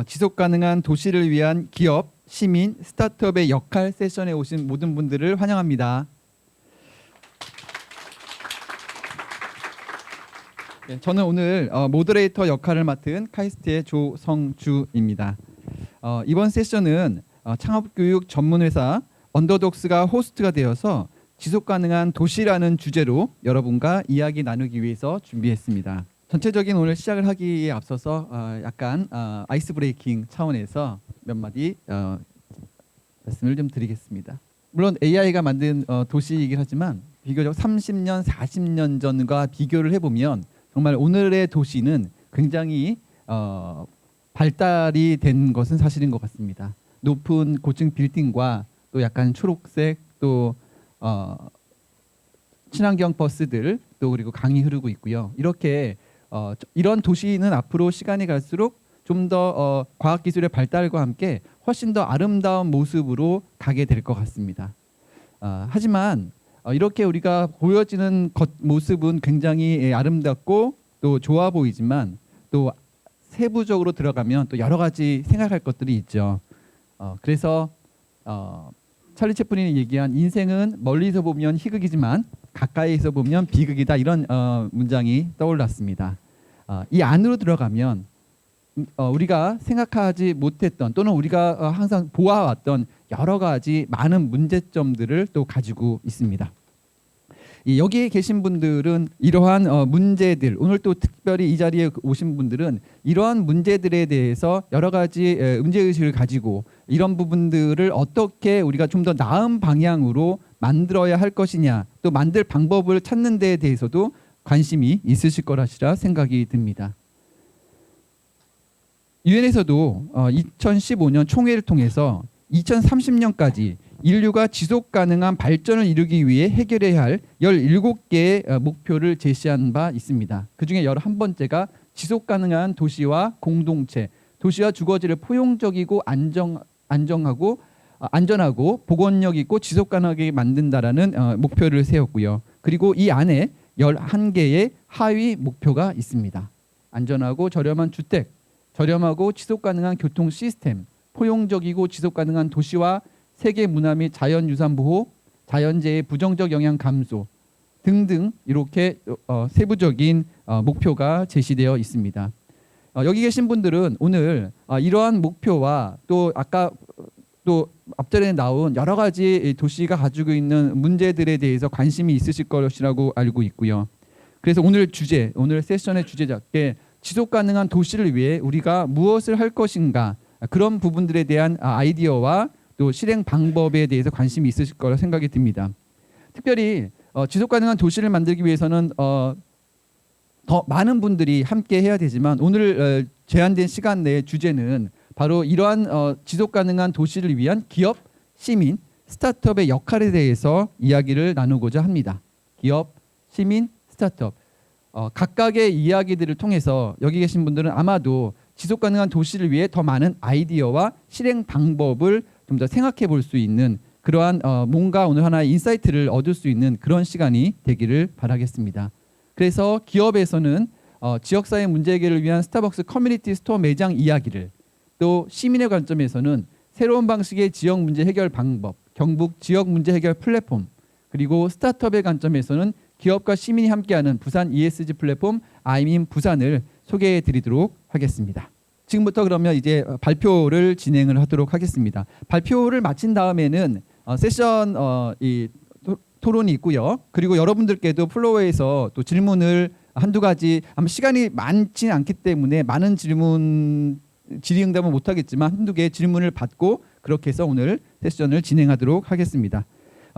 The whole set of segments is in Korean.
지속 가능한 도시를 위한 기업, 시민, 스타트업의 역할 세션에 오신 모든 분들을 환영합니다. 네, 저는 오늘 모더레이터 역할을 맡은 카이스트의 조성주입니다. 이번 세션은 창업교육 전문회사 언더독스가 호스트가 되어서 지속 가능한 도시라는 주제로 여러분과 이야기 나누기 위해서 준비했습니다. 전체적인 오늘 시작을 하기에 앞서서 약간 아이스 브레이킹 차원에서 몇 마디 말씀을 좀 드리겠습니다. 물론 AI가 만든 도시이긴 하지만 비교적 30년, 40년 전과 비교를 해보면 정말 오늘의 도시는 굉장히 발달이 된 것은 사실인 것 같습니다. 높은 고층 빌딩과 또 약간 초록색 또 친환경 버스들 또 그리고 강이 흐르고 있고요. 이렇게 이런 도시는 앞으로 시간이 갈수록 좀 더 과학기술의 발달과 함께 훨씬 더 아름다운 모습으로 가게 될 것 같습니다. 하지만 이렇게 우리가 보여지는 모습은 굉장히 아름답고 또 좋아 보이지만 또 세부적으로 들어가면 또 여러 가지 생각할 것들이 있죠. 그래서 찰리 채플린이 얘기한 인생은 멀리서 보면 희극이지만 가까이에서 보면 비극이다, 이런 문장이 떠올랐습니다. 이 안으로 들어가면 우리가 생각하지 못했던 또는 우리가 항상 보아왔던 여러 가지 많은 문제점들을 또 가지고 있습니다. 여기에 계신 분들은 이러한 문제들, 오늘 또 특별히 이 자리에 오신 분들은 이러한 문제들에 대해서 여러 가지 문제의식을 가지고 이런 부분들을 어떻게 우리가 좀 더 나은 방향으로 만들어야 할 것이냐, 또 만들 방법을 찾는 데에 대해서도 관심이 있으실 거라시라 생각이 듭니다. 유엔에서도 2015년 총회를 통해서 2030년까지 인류가 지속 가능한 발전을 이루기 위해 해결해야 할 17개의 목표를 제시한 바 있습니다. 그중에 11번째가 지속 가능한 도시와 공동체, 도시와 주거지를 포용적이고 안전하고 복원력 있고 지속 가능하게 만든다라는 목표를 세웠고요. 그리고 이 안에 11개의 하위 목표가 있습니다. 안전하고 저렴한 주택, 저렴하고 지속 가능한 교통 시스템, 포용적이고 지속 가능한 도시와 세계 문화 및 자연유산 보호, 자연재해의 부정적 영향 감소 등등 이렇게 세부적인 목표가 제시되어 있습니다. 여기 계신 분들은 오늘 이러한 목표와 또 아까 또 앞전에 나온 여러 가지 도시가 가지고 있는 문제들에 대해서 관심이 있으실 것이라고 알고 있고요. 그래서 오늘 세션의 주제답게 지속 가능한 도시를 위해 우리가 무엇을 할 것인가, 그런 부분들에 대한 아이디어와 또 실행 방법에 대해서 관심이 있으실 거라 생각이 듭니다. 특별히 지속 가능한 도시를 만들기 위해서는 더 많은 분들이 함께 해야 되지만 오늘 제한된 시간 내의 주제는 바로 이러한 지속 가능한 도시를 위한 기업, 시민, 스타트업의 역할에 대해서 이야기를 나누고자 합니다. 기업, 시민, 스타트업. 각각의 이야기들을 통해서 여기 계신 분들은 아마도 지속 가능한 도시를 위해 더 많은 아이디어와 실행 방법을 좀 더 생각해 볼 수 있는 그러한 뭔가 오늘 하나의 인사이트를 얻을 수 있는 그런 시간이 되기를 바라겠습니다. 그래서 기업에서는 지역사회 문제 해결을 위한 스타벅스 커뮤니티 스토어 매장 이야기를, 또 시민의 관점에서는 새로운 방식의 지역 문제 해결 방법, 경북 지역 문제 해결 플랫폼, 그리고 스타트업의 관점에서는 기업과 시민이 함께하는 부산 ESG 플랫폼 아이민 부산을 소개해 드리도록 하겠습니다. 지금부터 그러면 이제 발표를 진행을 하도록 하겠습니다. 발표를 마친 다음에는 세션 토론이 있고요. 그리고 여러분들께도 플로어에서 또 질문을 한두 가지, 아마 시간이 많지 않기 때문에 많은 질의응답은 못하겠지만 한두 개의 질문을 받고 그렇게 해서 오늘 세션을 진행하도록 하겠습니다.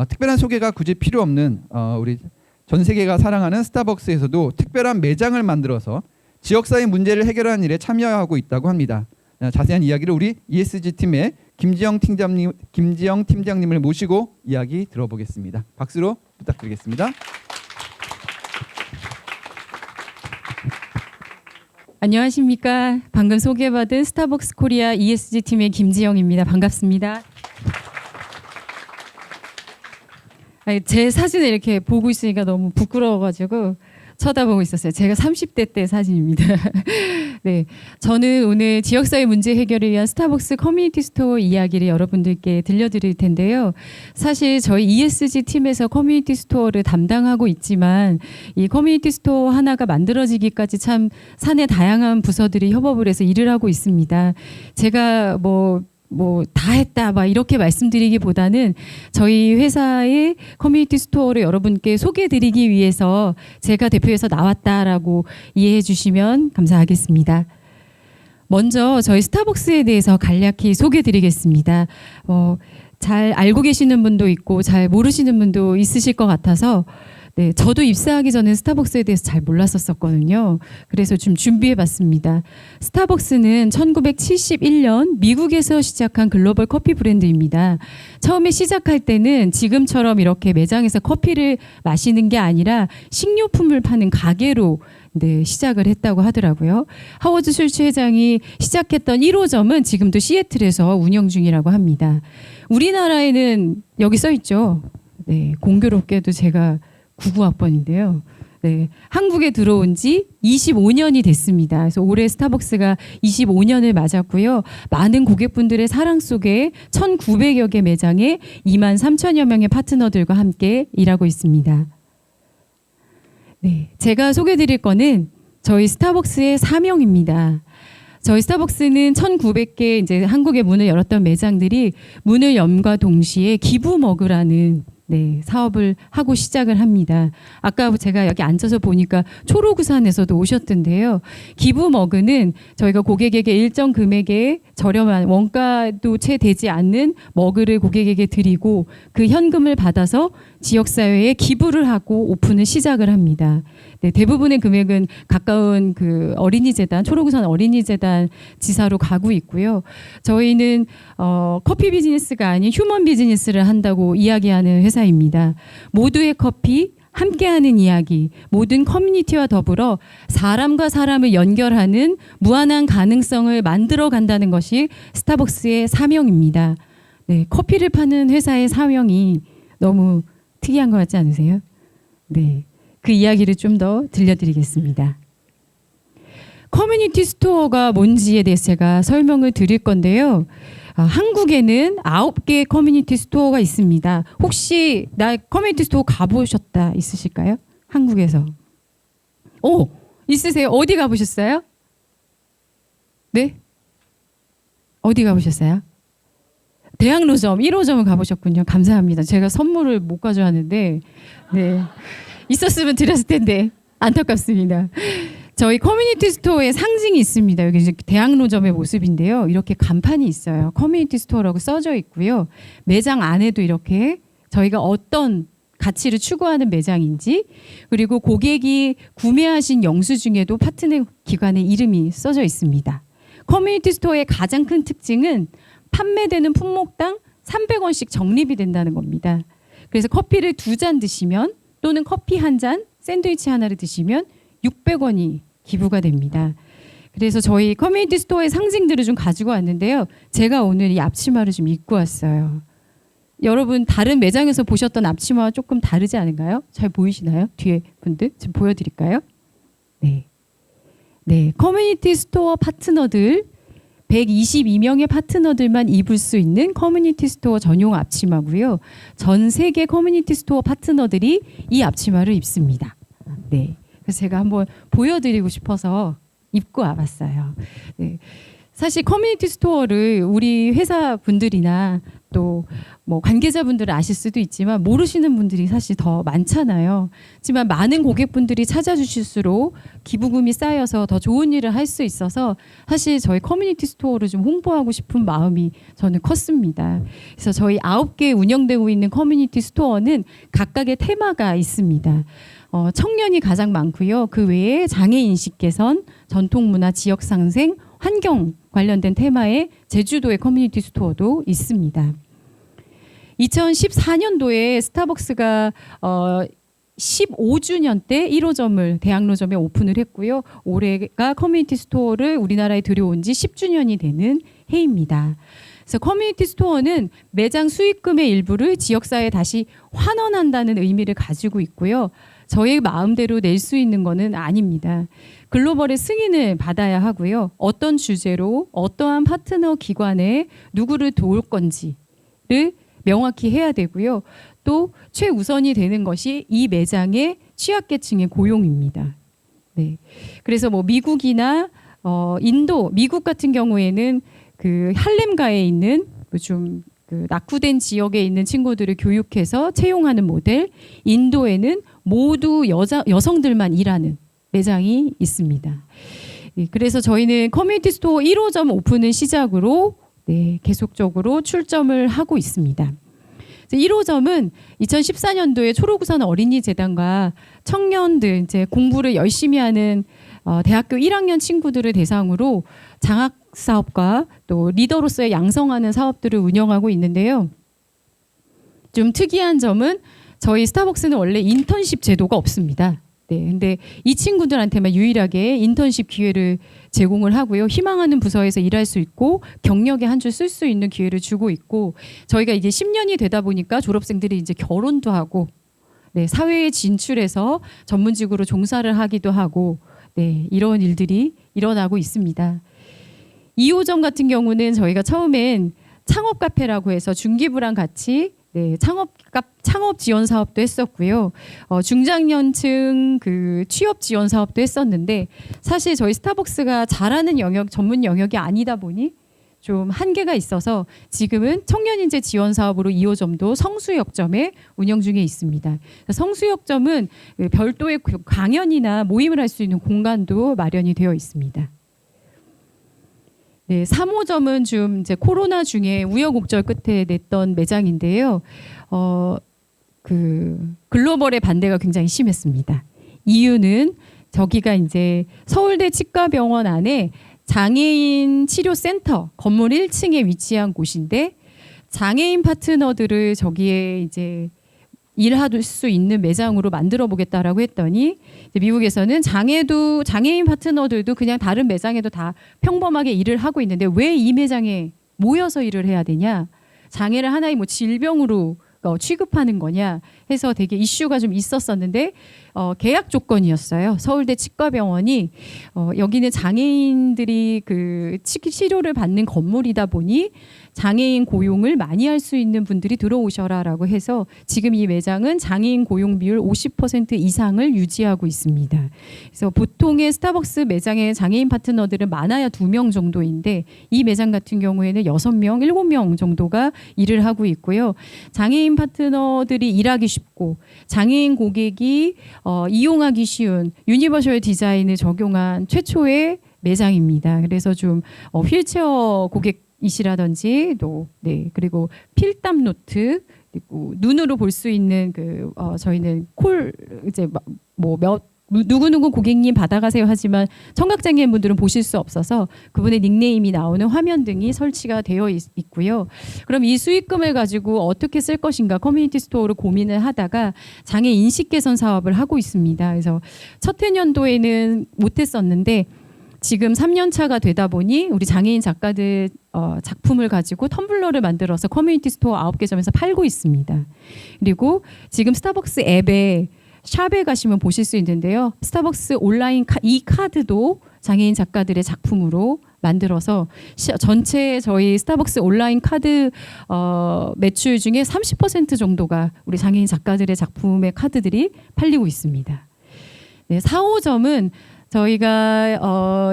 특별한 소개가 굳이 필요 없는 우리 전 세계가 사랑하는 스타벅스에서도 특별한 매장을 만들어서 지역사회 문제를 해결하는 일에 참여하고 있다고 합니다. 자세한 이야기를 우리 ESG 팀의 김지영 팀장님을 모시고 이야기 들어보겠습니다. 박수로 부탁드리겠습니다. 안녕하십니까. 방금 소개받은 스타벅스 코리아 ESG 팀의 김지영입니다. 반갑습니다. 제 사진을 이렇게 보고 있으니까 너무 부끄러워가지고 쳐다보고 있었어요. 제가 30대 때 사진입니다. 네, 저는 오늘 지역사회 문제 해결을 위한 스타벅스 커뮤니티 스토어 이야기를 여러분들께 들려드릴 텐데요. 사실 저희 ESG 팀에서 커뮤니티 스토어를 담당하고 있지만 이 커뮤니티 스토어 하나가 만들어지기까지 참 사내 다양한 부서들이 협업을 해서 일을 하고 있습니다. 제가 뭐 다 했다 막 이렇게 말씀드리기보다는 저희 회사의 커뮤니티 스토어를 여러분께 소개해드리기 위해서 제가 대표해서 나왔다라고 이해해 주시면 감사하겠습니다. 먼저 저희 스타벅스에 대해서 간략히 소개해드리겠습니다. 잘 알고 계시는 분도 있고 잘 모르시는 분도 있으실 것 같아서 네, 저도 입사하기 전에 스타벅스에 대해서 잘 몰랐었거든요. 그래서 좀 준비해봤습니다. 스타벅스는 1971년 미국에서 시작한 글로벌 커피 브랜드입니다. 처음에 시작할 때는 지금처럼 이렇게 매장에서 커피를 마시는 게 아니라 식료품을 파는 가게로 네, 시작을 했다고 하더라고요. 하워드 슐츠 회장이 시작했던 1호점은 지금도 시애틀에서 운영 중이라고 합니다. 우리나라에는 여기 써 있죠. 네, 공교롭게도 제가 99학번인데요. 네, 한국에 들어온 지 25년이 됐습니다. 그래서 올해 스타벅스가 25년을 맞았고요. 많은 고객분들의 사랑 속에 1,900여 개 매장에 23,000여 명의 파트너들과 함께 일하고 있습니다. 네, 제가 소개드릴 거는 저희 스타벅스의 사명입니다. 저희 스타벅스는 1,900개 이제 한국에 문을 열었던 매장들이 문을 염과 동시에 기부 먹으라는 네, 사업을 하고 시작을 합니다. 아까 제가 여기 앉아서 보니까 초록우산에서도 오셨던데요. 기부 머그는 저희가 고객에게 일정 금액의 저렴한 원가도 채 되지 않는 머그를 고객에게 드리고 그 현금을 받아서 지역사회에 기부를 하고 오픈을 시작을 합니다. 네, 대부분의 금액은 가까운 그 어린이재단, 초록우산 어린이재단 지사로 가고 있고요. 저희는 커피 비즈니스가 아닌 휴먼 비즈니스를 한다고 이야기하는 회사입니다. 모두의 커피, 함께하는 이야기, 모든 커뮤니티와 더불어 사람과 사람을 연결하는 무한한 가능성을 만들어 간다는 것이 스타벅스의 사명입니다. 네, 커피를 파는 회사의 사명이 너무 특이한 것 같지 않으세요? 네, 그 이야기를 좀 더 들려드리겠습니다. 커뮤니티 스토어가 뭔지에 대해서 제가 설명을 드릴 건데요. 한국에는 9개의 커뮤니티 스토어가 있습니다. 혹시 나 커뮤니티 스토어 가보셨다 있으실까요? 한국에서. 오, 있으세요? 어디 가보셨어요? 네? 어디 가보셨어요? 대학로점 1호점을 가보셨군요. 감사합니다. 제가 선물을 못 가져왔는데 네, 있었으면 드렸을 텐데 안타깝습니다. 저희 커뮤니티 스토어의 상징이 있습니다. 여기 이제 대학로점의 모습인데요. 이렇게 간판이 있어요. 커뮤니티 스토어라고 써져 있고요. 매장 안에도 이렇게 저희가 어떤 가치를 추구하는 매장인지 그리고 고객이 구매하신 영수증에도 파트너 기관의 이름이 써져 있습니다. 커뮤니티 스토어의 가장 큰 특징은 판매되는 품목당 300원씩 적립이 된다는 겁니다. 그래서 커피를 2잔 드시면 또는 커피 1잔, 샌드위치 하나를 드시면 600원이 기부가 됩니다. 그래서 저희 커뮤니티 스토어의 상징들을 좀 가지고 왔는데요. 제가 오늘 이 앞치마를 좀 입고 왔어요. 여러분 다른 매장에서 보셨던 앞치마와 조금 다르지 않은가요? 잘 보이시나요? 뒤에 분들 좀 보여드릴까요? 네, 네, 커뮤니티 스토어 파트너들 122명의 파트너들만 입을 수 있는 커뮤니티 스토어 전용 앞치마고요. 전 세계 커뮤니티 스토어 파트너들이 이 앞치마를 입습니다. 네, 그래서 제가 한번 보여드리고 싶어서 입고 와봤어요. 네. 사실 커뮤니티 스토어를 우리 회사 분들이나 또 뭐 관계자분들은 아실 수도 있지만 모르시는 분들이 사실 더 많잖아요. 하지만 많은 고객분들이 찾아주실수록 기부금이 쌓여서 더 좋은 일을 할 수 있어서 사실 저희 커뮤니티 스토어를 좀 홍보하고 싶은 마음이 저는 컸습니다. 그래서 저희 9개 운영되고 있는 커뮤니티 스토어는 각각의 테마가 있습니다. 청년이 가장 많고요. 그 외에 장애인식 개선, 전통문화, 지역상생, 환경 관련된 테마의 제주도의 커뮤니티 스토어도 있습니다. 2014년도에 스타벅스가 15주년 때 1호점을 대학로점에 오픈을 했고요. 올해가 커뮤니티 스토어를 우리나라에 들여온 지 10주년이 되는 해입니다. 그래서 커뮤니티 스토어는 매장 수익금의 일부를 지역사회에 다시 환원한다는 의미를 가지고 있고요. 저희 마음대로 낼 수 있는 거는 아닙니다. 글로벌의 승인을 받아야 하고요. 어떤 주제로 어떠한 파트너 기관에 누구를 도울 건지를 명확히 해야 되고요. 또 최우선이 되는 것이 이 매장의 취약계층의 고용입니다. 네. 그래서 뭐 미국이나 인도, 미국 같은 경우에는 그 할렘가에 있는 좀 그 낙후된 지역에 있는 친구들을 교육해서 채용하는 모델, 인도에는 모두 여성들만 일하는 매장이 있습니다. 네, 그래서 저희는 커뮤니티 스토어 1호점 오픈을 시작으로 네, 계속적으로 출점을 하고 있습니다. 1호점은 2014년도에 초록우산 어린이재단과 청년들 이제 공부를 열심히 하는 대학교 1학년 친구들을 대상으로 장학 사업과 또 리더로서의 양성하는 사업들을 운영하고 있는데요. 좀 특이한 점은 저희 스타벅스는 원래 인턴십 제도가 없습니다. 네, 근데 이 친구들한테만 유일하게 인턴십 기회를 제공을 하고요. 희망하는 부서에서 일할 수 있고 경력에 한 줄 쓸 수 있는 기회를 주고 있고 저희가 이제 10년이 되다 보니까 졸업생들이 이제 결혼도 하고 네, 사회에 진출해서 전문직으로 종사를 하기도 하고 네, 이런 일들이 일어나고 있습니다. 2호점 같은 경우는 저희가 처음엔 창업 카페라고 해서 중기부랑 같이 네, 창업 지원 사업도 했었고요. 중장년층 그 취업 지원 사업도 했었는데 사실 저희 스타벅스가 잘하는 영역 전문 영역이 아니다 보니 좀 한계가 있어서 지금은 청년인재 지원 사업으로 2호점도 성수역점에 운영 중에 있습니다. 성수역점은 별도의 강연이나 모임을 할 수 있는 공간도 마련이 되어 있습니다. 네, 3호점은 좀 이제 코로나 중에 우여곡절 끝에 냈던 매장인데요. 그 글로벌의 반대가 굉장히 심했습니다. 이유는 저기가 이제 서울대 치과병원 안에 장애인 치료센터 건물 1층에 위치한 곳인데 장애인 파트너들을 저기에 이제 일할 수 있는 매장으로 만들어 보겠다라고 했더니 미국에서는 장애인 파트너들도 그냥 다른 매장에도 다 평범하게 일을 하고 있는데 왜 이 매장에 모여서 일을 해야 되냐? 장애를 하나의 뭐 질병으로 취급하는 거냐 해서 되게 이슈가 좀 있었었는데 계약 조건이었어요. 서울대 치과병원이 여기는 장애인들이 그 치료를 받는 건물이다 보니 장애인 고용을 많이 할 수 있는 분들이 들어오셔라라고 해서 지금 이 매장은 장애인 고용 비율 50% 이상을 유지하고 있습니다. 그래서 보통의 스타벅스 매장의 장애인 파트너들은 많아야 2명 정도인데 이 매장 같은 경우에는 6명, 7명 정도가 일을 하고 있고요. 장애인 파트너들이 일하기 쉽고 장애인 고객이 이용하기 쉬운 유니버셜 디자인을 적용한 최초의 매장입니다. 그래서 좀 휠체어 고객이시라든지 또 네, 그리고 필담 노트 그리고 눈으로 볼 수 있는 그 저희는 이제 누구누구 고객님 받아가세요 하지만 청각장애인 분들은 보실 수 없어서 그분의 닉네임이 나오는 화면 등이 설치가 되어 있고요. 그럼 이 수익금을 가지고 어떻게 쓸 것인가 커뮤니티 스토어로 고민을 하다가 장애 인식 개선 사업을 하고 있습니다. 그래서 첫 해년도에는 못했었는데 지금 3년 차가 되다 보니 우리 장애인 작가들 작품을 가지고 텀블러를 만들어서 커뮤니티 스토어 9개점에서 팔고 있습니다. 그리고 지금 스타벅스 앱에 샵에 가시면 보실 수 있는데요. 스타벅스 온라인 이 카드도 장애인 작가들의 작품으로 만들어서 전체 저희 스타벅스 온라인 카드 매출 중에 30% 정도가 우리 장애인 작가들의 작품의 카드들이 팔리고 있습니다. 네, 4호점은 저희가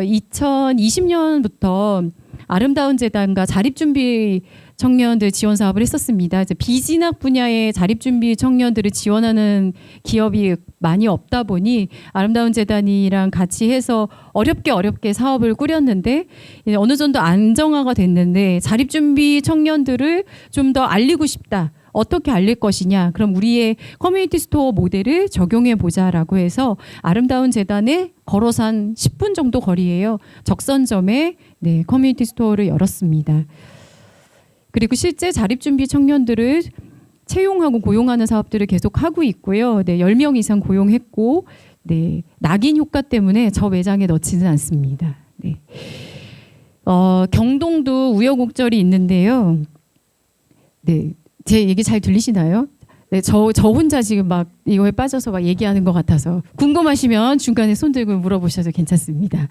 2020년부터 아름다운 재단과 자립준비 청년들 지원 사업을 했었습니다. 이제 비진학 분야의 자립준비 청년들을 지원하는 기업이 많이 없다 보니 아름다운 재단이랑 같이 해서 어렵게 사업을 꾸렸는데 어느 정도 안정화가 됐는데 자립준비 청년들을 좀 더 알리고 싶다. 어떻게 알릴 것이냐? 그럼 우리의 커뮤니티 스토어 모델을 적용해 보자라고 해서 아름다운 재단에 걸어서 한 10분 정도 거리에요. 적선점에 네, 커뮤니티 스토어를 열었습니다. 그리고 실제 자립준비 청년들을 채용하고 고용하는 사업들을 계속 하고 있고요. 네, 10명 이상 고용했고 네, 낙인 효과 때문에 저 매장에 넣지는 않습니다. 네. 경동도 우여곡절이 있는데요. 네, 제 얘기 잘 들리시나요? 네, 저 혼자 지금 막 이거에 빠져서 막 얘기하는 것 같아서 궁금하시면 중간에 손 들고 물어보셔도 괜찮습니다.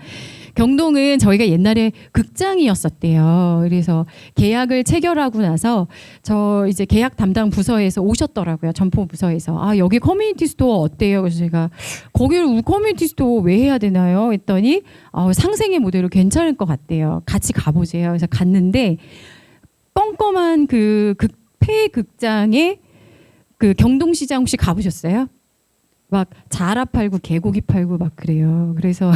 경동은 저희가 옛날에 극장이었었대요. 그래서 계약을 체결하고 나서 저 이제 계약 담당 부서에서 오셨더라고요. 점포 부서에서. 아, 여기 커뮤니티 스토어 어때요? 그래서 제가 거기를 커뮤니티 스토어 왜 해야 되나요? 했더니 상생의 모델로 괜찮을 것 같대요. 같이 가보세요. 그래서 갔는데 껌껌한 그 폐극장에 그 경동시장 혹시 가보셨어요? 막 자라 팔고 개고기 팔고 막 그래요. 그래서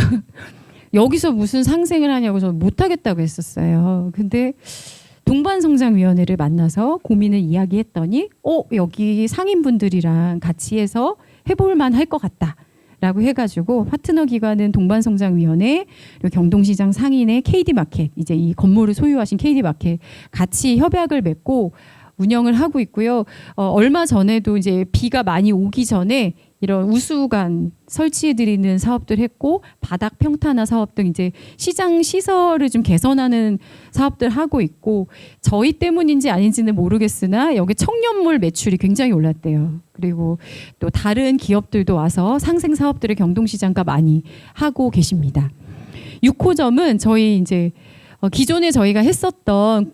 여기서 무슨 상생을 하냐고 저는 못하겠다고 했었어요. 근데 동반성장위원회를 만나서 고민을 이야기했더니 여기 상인분들이랑 같이 해서 해볼만 할 것 같다. 라고 해가지고 파트너 기관은 동반성장위원회, 그리고 경동시장 상인의 KD마켓, 이제 이 건물을 소유하신 KD마켓 같이 협약을 맺고 운영을 하고 있고요. 얼마 전에도 이제 비가 많이 오기 전에 이런 우수관 설치해드리는 사업들 했고 바닥 평탄화 사업 등 이제 시장 시설을 좀 개선하는 사업들 하고 있고 저희 때문인지 아닌지는 모르겠으나 여기 청년몰 매출이 굉장히 올랐대요. 그리고 또 다른 기업들도 와서 상생 사업들을 경동시장과 많이 하고 계십니다. 6호점은 저희 이제 기존에 저희가 했었던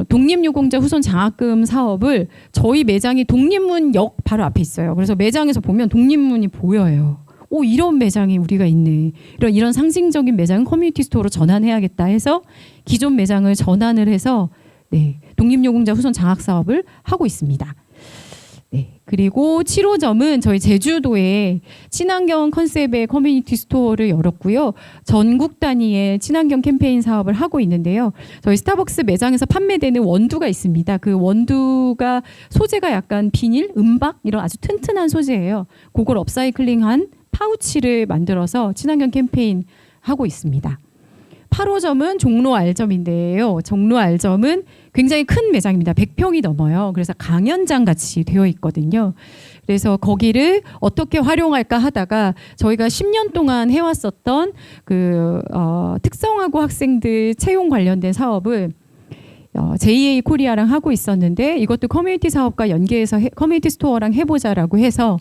독립유공자 후손 장학금 사업을 저희 매장이 독립문역 바로 앞에 있어요. 그래서 매장에서 보면 독립문이 보여요. 이런 매장이 우리가 있네. 이런 상징적인 매장은 커뮤니티 스토어로 전환해야겠다 해서 기존 매장을 전환을 해서 독립유공자 후손 장학 사업을 하고 있습니다. 그리고 7호점은 저희 제주도에 친환경 컨셉의 커뮤니티 스토어를 열었고요. 전국 단위의 친환경 캠페인 사업을 하고 있는데요. 저희 스타벅스 매장에서 판매되는 원두가 있습니다. 그 원두가 소재가 약간 비닐, 은박 이런 아주 튼튼한 소재예요. 그걸 업사이클링한 파우치를 만들어서 친환경 캠페인 하고 있습니다. 8호점은 종로 알점인데요. 종로 알점은 굉장히 큰 매장입니다. 100평이 넘어요. 그래서 강연장 같이 되어 있거든요. 그래서 거기를 어떻게 활용할까 하다가 저희가 10년 동안 해왔었던 특성화고 학생들 채용 관련된 사업을 JA 코리아랑 하고 있었는데 이것도 커뮤니티 사업과 연계해서 커뮤니티 스토어랑 해보자라고 해서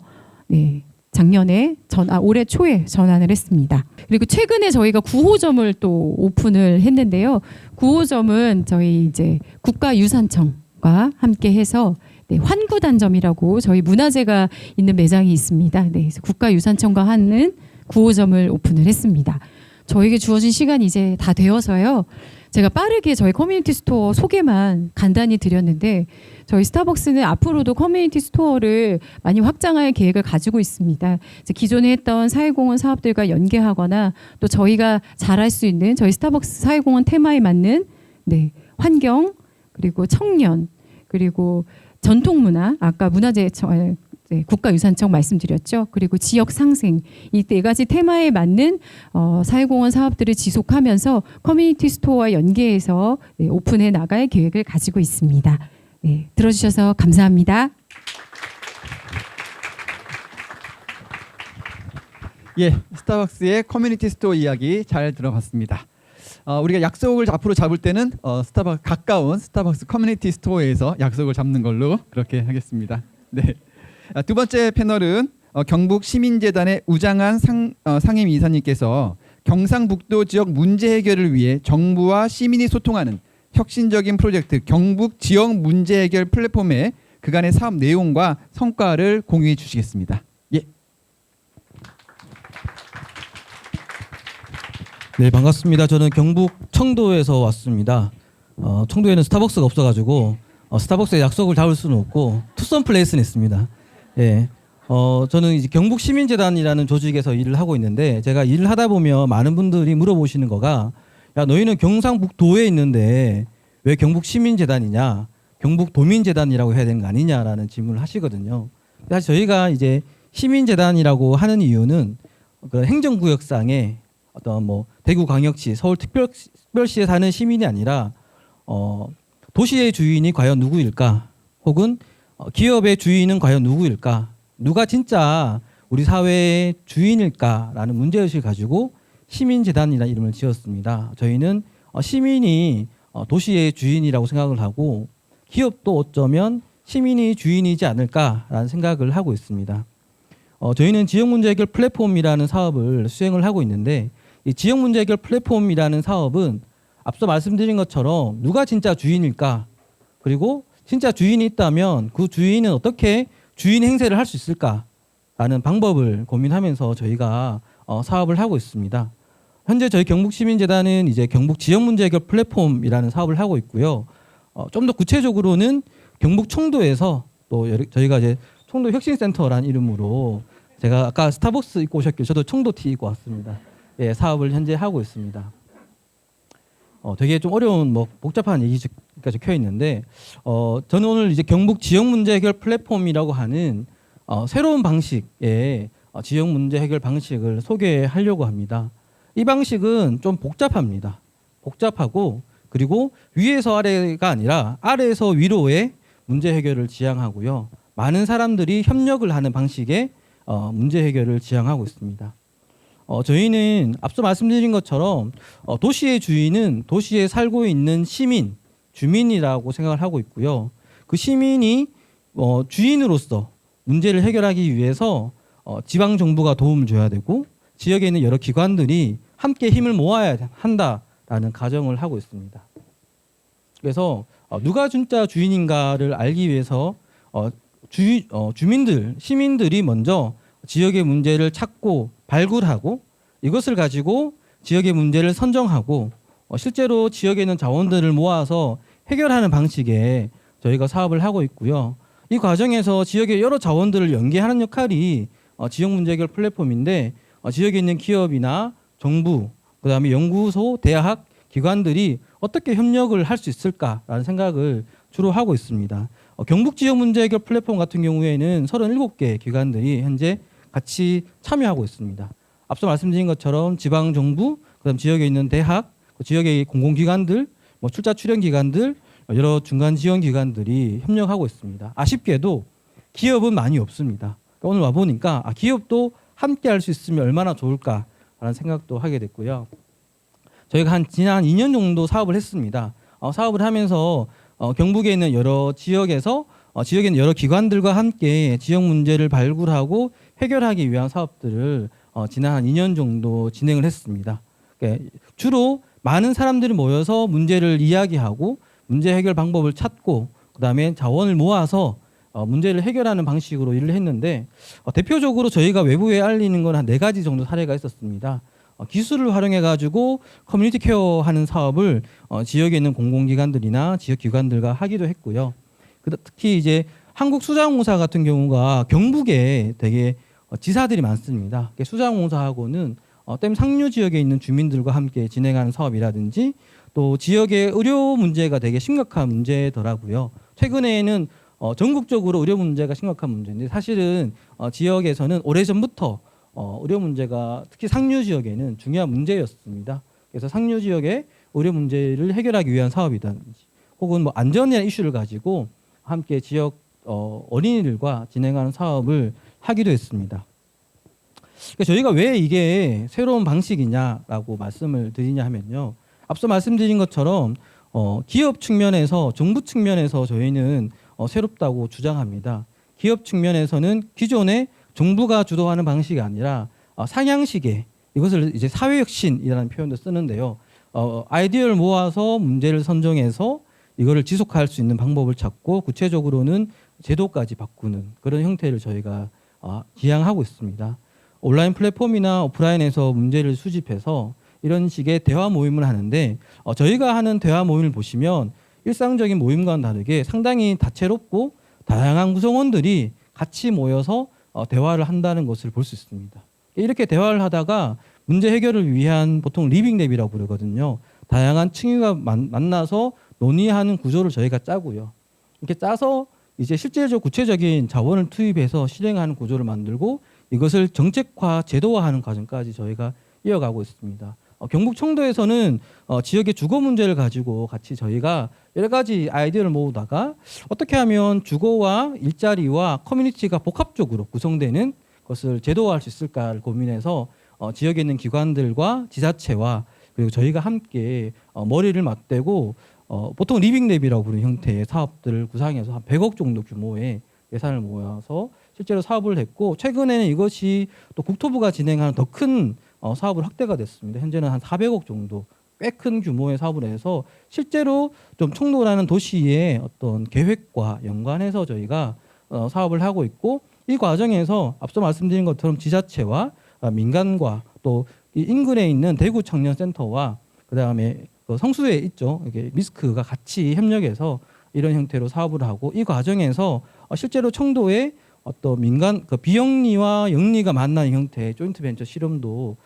작년에 올해 초에 전환을 했습니다. 그리고 최근에 저희가 9호점을 또 오픈을 했는데요. 9호점은 저희 이제 국가유산청과 함께 해서 환구단점이라고 저희 문화재가 있는 매장이 있습니다. 그래서 국가유산청과 하는 9호점을 오픈을 했습니다. 저에게 주어진 시간이 이제 다 되어서요. 제가 빠르게 저희 커뮤니티 스토어 소개만 간단히 드렸는데 저희 스타벅스는 앞으로도 커뮤니티 스토어를 많이 확장할 계획을 가지고 있습니다. 기존에 했던 사회공헌 사업들과 연계하거나 또 저희가 잘할 수 있는 저희 스타벅스 사회공헌 테마에 맞는 환경 그리고 청년 그리고 전통문화 아까 문화재 국가유산청 말씀드렸죠. 그리고 지역 상생 이 네 가지 테마에 맞는 사회공헌 사업들을 지속하면서 커뮤니티 스토어와 연계해서 오픈해 나갈 계획을 가지고 있습니다. 들어주셔서 감사합니다. 스타벅스의 커뮤니티 스토어 이야기 잘 들어봤습니다. 우리가 약속을 앞으로 잡을 때는 가까운 스타벅스 커뮤니티 스토어에서 약속을 잡는 걸로 그렇게 하겠습니다. 두 번째 패널은 경북 시민재단의 우장한 상임이사님께서 경상북도 지역 문제 해결을 위해 정부와 시민이 소통하는 혁신적인 프로젝트 경북 지역 문제 해결 플랫폼의 그간의 사업 내용과 성과를 공유해 주시겠습니다. 네, 반갑습니다. 저는 경북 청도에서 왔습니다. 청도에는 스타벅스가 없어가지고 스타벅스에 약속을 잡을 수는 없고 투썸 플레이스는 있습니다. 저는 이제 경북 시민재단이라는 조직에서 일을 하고 있는데 제가 일을 하다 보면 많은 분들이 물어보시는 거가 야 너희는 경상북도에 있는데 왜 경북 시민재단이냐 경북 도민재단이라고 해야 되는 거 아니냐라는 질문을 하시거든요. 사실 저희가 이제 시민재단이라고 하는 이유는 그 행정구역상의 어떤 대구광역시 서울특별시에 사는 시민이 아니라 도시의 주인이 과연 누구일까 혹은 기업의 주인은 과연 누구일까 누가 진짜 우리 사회의 주인일까라는 문제의식을 가지고 시민재단이라는 이름을 지었습니다. 저희는 시민이 도시의 주인이라고 생각을 하고 기업도 어쩌면 시민이 주인이지 않을까라는 생각을 하고 있습니다. 저희는 지역문제 해결 플랫폼이라는 사업을 수행을 하고 있는데 이 지역문제 해결 플랫폼이라는 사업은 앞서 말씀드린 것처럼 누가 진짜 주인일까, 그리고 진짜 주인이 있다면 그 주인은 어떻게 주인 행세를 할 수 있을까라는 방법을 고민하면서 저희가 사업을 하고 있습니다. 현재 저희 경북시민재단은 이제 경북 지역문제 해결 플랫폼이라는 사업을 하고 있고요. 좀 더 구체적으로는 경북 청도에서 또 저희가 이제 청도 혁신센터라는 이름으로, 제가 아까 스타벅스 입고 오셨길래 저도 청도티 입고 왔습니다. 예, 사업을 현재 하고 있습니다. 되게 좀 어려운 복잡한 얘기가 적혀 있는데 저는 오늘 이제 경북 지역 문제 해결 플랫폼이라고 하는 새로운 방식의 지역 문제 해결 방식을 소개하려고 합니다. 이 방식은 좀 복잡합니다. 복잡하고, 그리고 위에서 아래가 아니라 아래에서 위로의 문제 해결을 지향하고요. 많은 사람들이 협력을 하는 방식의 문제 해결을 지향하고 있습니다. 저희는 앞서 말씀드린 것처럼 도시의 주인은 도시에 살고 있는 시민, 주민이라고 생각을 하고 있고요. 그 시민이 주인으로서 문제를 해결하기 위해서 지방 정부가 도움을 줘야 되고 지역에 있는 여러 기관들이 함께 힘을 모아야 한다라는 가정을 하고 있습니다. 그래서 누가 진짜 주인인가를 알기 위해서 주민들, 시민들이 먼저 지역의 문제를 찾고 발굴하고 이것을 가지고 지역의 문제를 선정하고 실제로 지역에 있는 자원들을 모아서 해결하는 방식의 저희가 사업을 하고 있고요. 이 과정에서 지역의 여러 자원들을 연계하는 역할이 지역 문제 해결 플랫폼인데 지역에 있는 기업이나 정부, 그다음에 연구소, 대학, 기관들이 어떻게 협력을 할 수 있을까라는 생각을 주로 하고 있습니다. 경북 지역 문제 해결 플랫폼 같은 경우에는 37개 기관들이 현재 같이 참여하고 있습니다. 앞서 말씀드린 것처럼 지방 정부, 그다음 지역에 있는 대학, 지역의 공공기관들, 출자 출연 기관들, 여러 중간 지원 기관들이 협력하고 있습니다. 아쉽게도 기업은 많이 없습니다. 오늘 와 보니까 기업도 함께 할 수 있으면 얼마나 좋을까라는 생각도 하게 됐고요. 저희가 지난 2년 정도 사업을 했습니다. 사업을 하면서 경북에 있는 여러 지역에서 지역에 있는 여러 기관들과 함께 지역 문제를 발굴하고 해결하기 위한 사업들을 지난 한 2년 정도 진행을 했습니다. 주로 많은 사람들이 모여서 문제를 이야기하고 문제 해결 방법을 찾고 그다음에 자원을 모아서 문제를 해결하는 방식으로 일을 했는데 대표적으로 저희가 외부에 알리는 건 한 4가지 정도 사례가 있었습니다. 기술을 활용해 가지고 커뮤니티 케어 하는 사업을 지역에 있는 공공기관들이나 지역 기관들과 하기도 했고요. 특히 이제 한국수자공사 같은 경우가 경북에 되게 지사들이 많습니다. 수자공사하고는 댐 상류 지역에 있는 주민들과 함께 진행하는 사업이라든지 또 지역의 의료 문제가 되게 심각한 문제더라고요. 최근에는 전국적으로 의료 문제가 심각한 문제인데 사실은 지역에서는 오래전부터 의료 문제가 특히 상류 지역에는 중요한 문제였습니다. 그래서 상류 지역의 의료 문제를 해결하기 위한 사업이든지 혹은 안전이라는 이슈를 가지고 함께 지역 어린이들과 진행하는 사업을 하기도 했습니다. 그러니까 저희가 왜 이게 새로운 방식이냐라고 말씀을 드리냐 하면요. 앞서 말씀드린 것처럼 기업 측면에서 정부 측면에서 저희는 새롭다고 주장합니다. 기업 측면에서는 기존의 정부가 주도하는 방식이 아니라 상향식의 이것을 이제 사회혁신이라는 표현도 쓰는데요. 아이디어를 모아서 문제를 선정해서 이거를 지속할 수 있는 방법을 찾고 구체적으로는 제도까지 바꾸는 그런 형태를 저희가 지향하고 있습니다. 온라인 플랫폼이나 오프라인에서 문제를 수집해서 이런 식의 대화 모임을 하는데 저희가 하는 대화 모임을 보시면 일상적인 모임과는 다르게 상당히 다채롭고 다양한 구성원들이 같이 모여서 대화를 한다는 것을 볼 수 있습니다. 이렇게 대화를 하다가 문제 해결을 위한 보통 리빙랩이라고 그러거든요. 다양한 층위가 만나서 논의하는 구조를 저희가 짜고요. 이렇게 짜서 이제 실제적 구체적인 자원을 투입해서 실행하는 구조를 만들고 이것을 정책화, 제도화하는 과정까지 저희가 이어가고 있습니다. 경북 청도에서는 지역의 주거 문제를 가지고 같이 저희가 여러 가지 아이디어를 모으다가 어떻게 하면 주거와 일자리와 커뮤니티가 복합적으로 구성되는 것을 제도화할 수 있을까를 고민해서 지역에 있는 기관들과 지자체와 그리고 저희가 함께 머리를 맞대고 보통 리빙랩이라고 부르는 형태의 사업들을 구상해서 한 100억 정도 규모의 예산을 모아서 실제로 사업을 했고, 최근에는 이것이 또 국토부가 진행하는 더 큰 사업을 확대가 됐습니다. 현재는 한 400억 정도 꽤 큰 규모의 사업을 해서 실제로 좀 청도라는 도시의 어떤 계획과 연관해서 저희가 사업을 하고 있고, 이 과정에서 앞서 말씀드린 것처럼 지자체와 민간과 또 이 인근에 있는 대구 청년센터와 그다음에 그 성수에 있죠. 이게 미스크가 같이 협력해서 이런 형태로 사업을 하고, 이 과정에서 실제로 청도에 어떤 민간 그 비영리와 영리가 만나는 형태의 조인트 벤처 실험도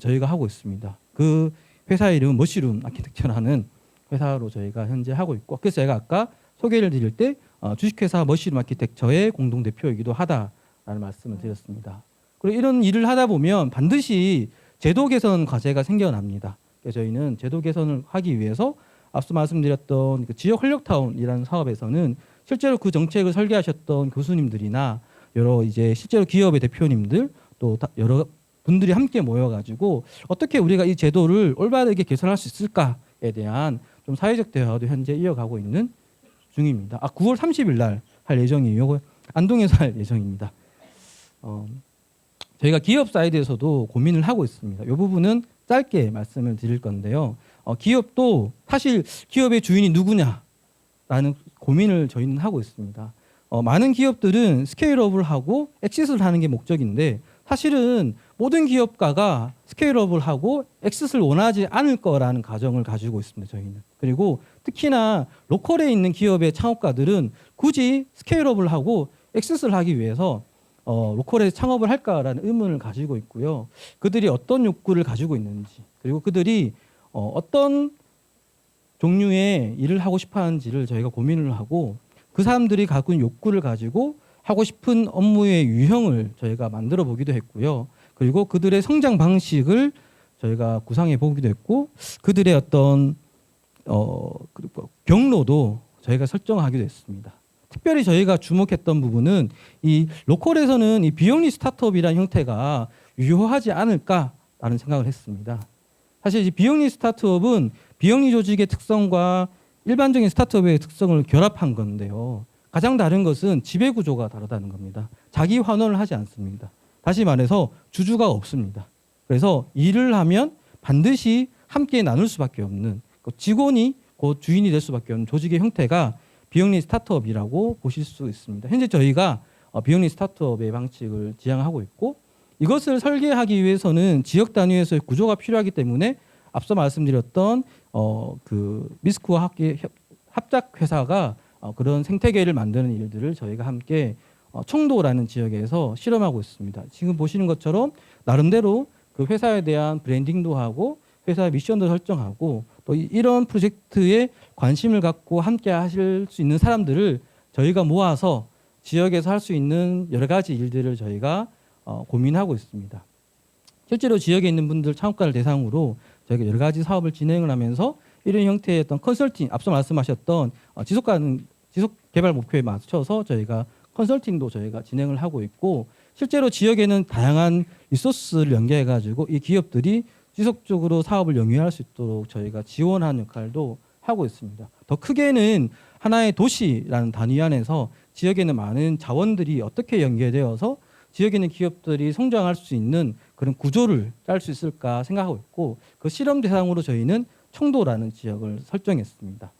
저희가 하고 있습니다. 그 회사 이름은 머시룸 아키텍처라는 회사로 저희가 현재 하고 있고, 그래서 제가 아까 소개를 드릴 때 주식회사 머시룸 아키텍처의 공동 대표이기도 하다라는 말씀을 드렸습니다. 그리고 이런 일을 하다 보면 반드시 제도 개선 과제가 생겨납니다. 그래서 저희는 제도 개선을 하기 위해서 앞서 말씀드렸던 그 지역 활력타운이라는 사업에서는 실제로 그 정책을 설계하셨던 교수님들이나 여러 이제 실제로 기업의 대표님들 또 여러 분들이 함께 모여가지고 어떻게 우리가 이 제도를 올바르게 개선할 수 있을까에 대한 좀 사회적 대화도 현재 이어가고 있는 중입니다. 9월 30일 날 할 예정이에요. 안동에서 할 예정입니다. 저희가 기업 사이드에서도 고민을 하고 있습니다. 이 부분은 짧게 말씀을 드릴 건데요. 기업도 사실 기업의 주인이 누구냐라는 고민을 저희는 하고 있습니다. 많은 기업들은 스케일업을 하고 엑싯을 하는 게 목적인데, 사실은 모든 기업가가 스케일업을 하고 엑싯을 원하지 않을 거라는 가정을 가지고 있습니다. 저희는. 그리고 특히나 로컬에 있는 기업의 창업가들은 굳이 스케일업을 하고 엑싯을 하기 위해서 로컬에서 창업을 할까라는 의문을 가지고 있고요. 그들이 어떤 욕구를 가지고 있는지, 그리고 그들이 어떤 종류의 일을 하고 싶어 하는지를 저희가 고민을 하고, 그 사람들이 갖고 있는 욕구를 가지고 하고 싶은 업무의 유형을 저희가 만들어 보기도 했고요. 그리고 그들의 성장 방식을 저희가 구상해 보기도 했고, 그들의 어떤 경로도 저희가 설정하기도 했습니다. 특별히 저희가 주목했던 부분은 이 로컬에서는 이 비영리 스타트업이라는 형태가 유효하지 않을까라는 생각을 했습니다. 사실 이 비영리 스타트업은 비영리 조직의 특성과 일반적인 스타트업의 특성을 결합한 건데요. 가장 다른 것은 지배 구조가 다르다는 겁니다. 자기 환원을 하지 않습니다. 다시 말해서 주주가 없습니다. 그래서 일을 하면 반드시 함께 나눌 수밖에 없는, 직원이 곧 주인이 될 수밖에 없는 조직의 형태가 비영리 스타트업이라고 보실 수 있습니다. 현재 저희가 비영리 스타트업의 방식을 지향하고 있고, 이것을 설계하기 위해서는 지역 단위에서의 구조가 필요하기 때문에 앞서 말씀드렸던 그 미스크와 합작 회사가 그런 생태계를 만드는 일들을 저희가 함께 청도라는 지역에서 실험하고 있습니다. 지금 보시는 것처럼 나름대로 그 회사에 대한 브랜딩도 하고 회사의 미션도 설정하고, 또 이런 프로젝트에 관심을 갖고 함께 하실 수 있는 사람들을 저희가 모아서 지역에서 할 수 있는 여러 가지 일들을 저희가 고민하고 있습니다. 실제로 지역에 있는 분들 창업가를 대상으로 저희가 여러 가지 사업을 진행을 하면서 이런 형태의 어떤 컨설팅, 앞서 말씀하셨던 지속 개발 목표에 맞춰서 저희가 컨설팅도 저희가 진행을 하고 있고, 실제로 지역에는 다양한 리소스를 연계해 가지고 이 기업들이 지속적으로 사업을 영위할 수 있도록 저희가 지원하는 역할도 하고 있습니다. 더 크게는 하나의 도시라는 단위 안에서 지역에는 많은 자원들이 어떻게 연계되어서 지역에 있는 기업들이 성장할 수 있는 그런 구조를 짤 수 있을까 생각하고 있고, 그 실험 대상으로 저희는 청도라는 지역을 설정했습니다.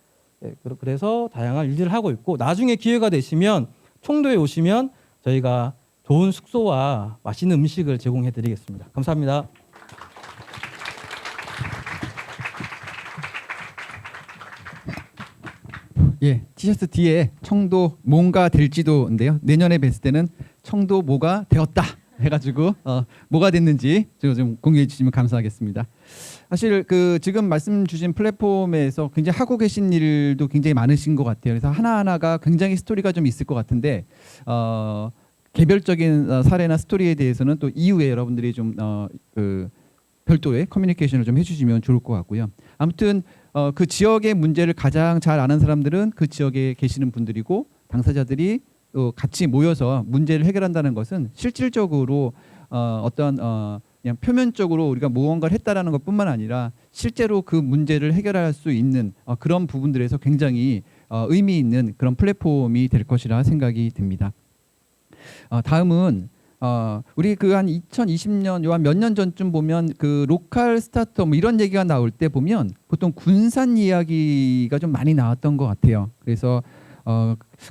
그래서 다양한 일들을 하고 있고, 나중에 기회가 되시면 청도에 오시면 저희가 좋은 숙소와 맛있는 음식을 제공해 드리겠습니다. 감사합니다. 예, 티셔츠 뒤에 청도 뭔가 될지도인데요. 내년에 뵀을 때는 청도 뭐가 되었다 해가지고 뭐가 됐는지 좀 공유해 주시면 감사하겠습니다. 사실 그 지금 말씀 주신 플랫폼에서 굉장히 하고 계신 일도 굉장히 많으신 것 같아요. 그래서 하나하나가 굉장히 스토리가 좀 있을 것 같은데 개별적인 사례나 스토리에 대해서는 또 이후에 여러분들이 좀 그 별도의 커뮤니케이션을 좀 해주시면 좋을 것 같고요. 아무튼 그 지역의 문제를 가장 잘 아는 사람들은 그 지역에 계시는 분들이고, 당사자들이 또 같이 모여서 문제를 해결한다는 것은 실질적으로 어떤 그냥 표면적으로 우리가 무언가를 했다라는 것뿐만 아니라 실제로 그 문제를 해결할 수 있는 그런 부분들에서 굉장히 의미 있는 그런 플랫폼이 될 것이라 생각이 듭니다. 다음은 우리 그 한 2020년 요 한 몇 년 전쯤 보면 그 로컬 스타트업 뭐 이런 얘기가 나올 때 보면 보통 군산 이야기가 좀 많이 나왔던 것 같아요. 그래서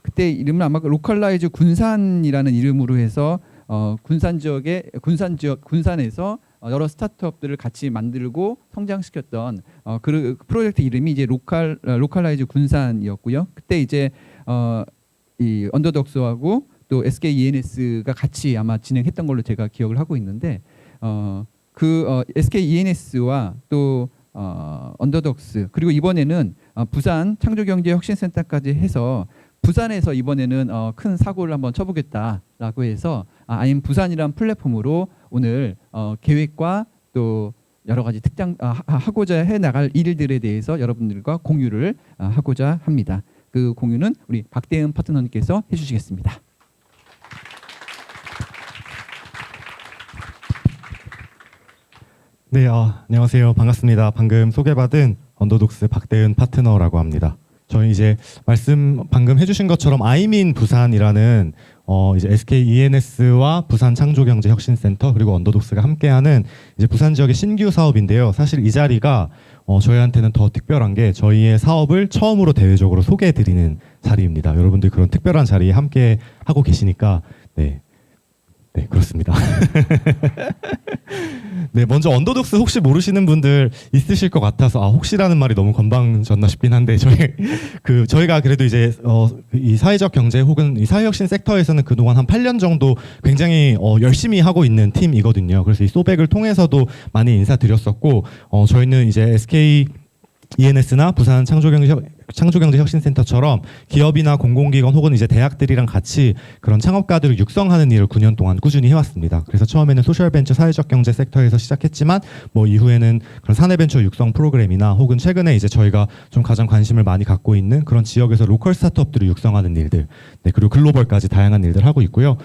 그때 이름은 아마 로컬라이즈 군산이라는 이름으로 해서 군산 군산에서 여러 스타트업들을 같이 만들고 성장시켰던 그 프로젝트 이름이 이제 로컬라이즈 군산이었고요. 그때 이제 이 언더독스하고 또 SK E&S가 같이 아마 진행했던 걸로 제가 기억을 하고 있는데 SK E&S와 또 언더독스 그리고 이번에는 부산 창조경제혁신센터까지 해서 부산에서 이번에는 큰 사고를 한번 쳐보겠다라고 해서 아임 부산이란 플랫폼으로 오늘 계획과 또 여러 가지 하고자 해 나갈 일들에 대해서 여러분들과 공유를 하고자 합니다. 그 공유는 우리 박대은 파트너님께서 해주시겠습니다. 네, 안녕하세요. 반갑습니다. 방금 소개받은 언더독스 박대은 파트너라고 합니다. 저희 이제 말씀 방금 해주신 것처럼 아이민 부산이라는 이제 SK E&S와 부산 창조경제혁신센터 그리고 언더독스가 함께하는 이제 부산 지역의 신규 사업인데요. 사실 이 자리가 저희한테는 더 특별한 게 저희의 사업을 처음으로 대외적으로 소개해드리는 자리입니다. 여러분들 그런 특별한 자리에 함께 하고 계시니까 네 그렇습니다. 네, 먼저 언더독스 혹시 모르시는 분들 있으실 것 같아서 혹시라는 말이 너무 건방졌나 싶긴 한데 저희가 그래도 이제 이 사회적 경제 혹은 이 사회혁신 섹터에서는 그동안 한 8년 정도 굉장히 열심히 하고 있는 팀이거든요. 그래서 이 소백을 통해서도 많이 인사드렸었고 저희는 이제 SK E&S나 부산 창조경제혁신센터처럼 기업이나 공공기관 혹은 이제 대학들이랑 같이 그런 창업가들을 육성하는 일을 9년 동안 꾸준히 해왔습니다. 그래서 처음에는 소셜벤처 사회적 경제 섹터에서 시작했지만 뭐 이후에는 그런 사내벤처 육성 프로그램이나 혹은 최근에 이제 저희가 좀 가장 관심을 많이 갖고 있는 그런 지역에서 로컬 스타트업들을 육성하는 일들, 네, 그리고 글로벌까지 다양한 일들 하고 있고요.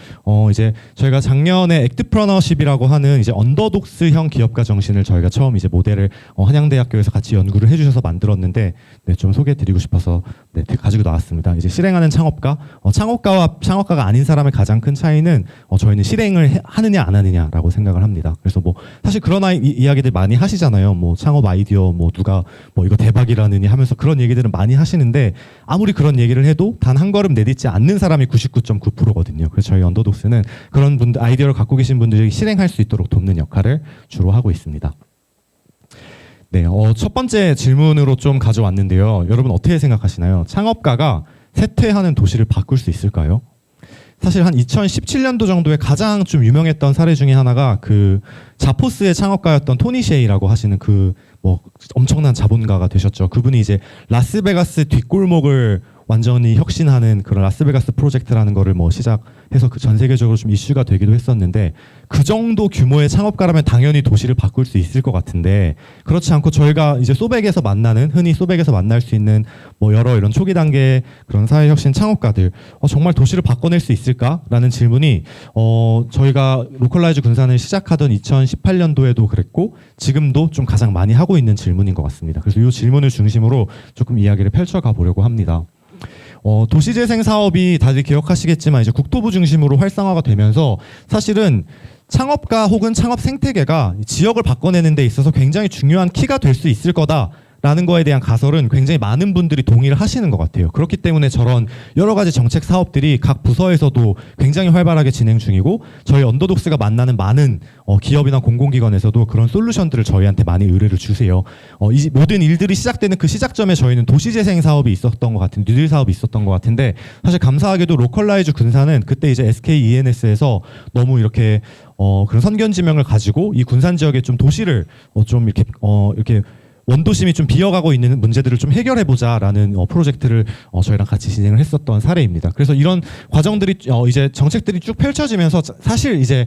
이제 저희가 작년에 액트프러너십이라고 하는 이제 언더독스형 기업가 정신을 저희가 처음 이제 모델을 한양대학교에서 같이 연구를 해주셔서 만들었는데 네, 좀 소개해드리고 싶어서 네, 가지고 나왔습니다. 이제 실행하는 창업가와 창업가가 아닌 사람의 가장 큰 차이는 저희는 실행을 하느냐 안 하느냐라고 생각을 합니다. 그래서 뭐 사실 그런 이야기들 많이 하시잖아요. 뭐 창업 아이디어 뭐 누가 뭐 이거 대박이라느니 하면서 그런 얘기들은 많이 하시는데 아무리 그런 얘기를 해도 단 한 걸음 내딛지 않는 사람이 99.9%거든요. 그래서 저희 언더독스는 그런 분들 아이디어를 갖고 계신 분들이 실행할 수 있도록 돕는 역할을 주로 하고 있습니다. 네, 첫 번째 질문으로 좀 가져왔는데요. 여러분 어떻게 생각하시나요? 창업가가 쇠퇴하는 도시를 바꿀 수 있을까요? 사실 한 2017년도 정도에 가장 좀 유명했던 사례 중에 하나가 그 자포스의 창업가였던 토니 셰이라고 하시는 그 뭐 엄청난 자본가가 되셨죠. 그분이 이제 라스베가스 뒷골목을 완전히 혁신하는 그런 라스베가스 프로젝트라는 거를 뭐 시작해서 그 전 세계적으로 좀 이슈가 되기도 했었는데 그 정도 규모의 창업가라면 당연히 도시를 바꿀 수 있을 것 같은데 그렇지 않고 저희가 이제 소백에서 만나는 흔히 소백에서 만날 수 있는 뭐 여러 이런 초기 단계 그런 사회혁신 창업가들 정말 도시를 바꿔낼 수 있을까라는 질문이 저희가 로컬라이즈 군산을 시작하던 2018년도에도 그랬고 지금도 좀 가장 많이 하고 있는 질문인 것 같습니다. 그래서 이 질문을 중심으로 조금 이야기를 펼쳐가 보려고 합니다. 도시재생 사업이 다들 기억하시겠지만 이제 국토부 중심으로 활성화가 되면서 사실은 창업가 혹은 창업 생태계가 지역을 바꿔내는 데 있어서 굉장히 중요한 키가 될 수 있을 거다라는 거에 대한 가설은 굉장히 많은 분들이 동의를 하시는 것 같아요. 그렇기 때문에 저런 여러 가지 정책 사업들이 각 부서에서도 굉장히 활발하게 진행 중이고 저희 언더독스가 만나는 많은 기업이나 공공기관에서도 그런 솔루션들을 저희한테 많이 의뢰를 주세요. 이 모든 일들이 시작되는 그 시작점에 저희는 도시재생 사업이 있었던 것 같은 뉴딜 사업이 있었던 것 같은데 사실 감사하게도 로컬라이즈 군산은 그때 이제 SK E&S에서 너무 이렇게 그런 선견지명을 가지고 이 군산 지역에 좀 도시를 좀 이렇게 원도심이 좀 비어가고 있는 문제들을 좀 해결해보자라는 프로젝트를 저희랑 같이 진행을 했었던 사례입니다. 그래서 이런 과정들이 이제 정책들이 쭉 펼쳐지면서 사실 이제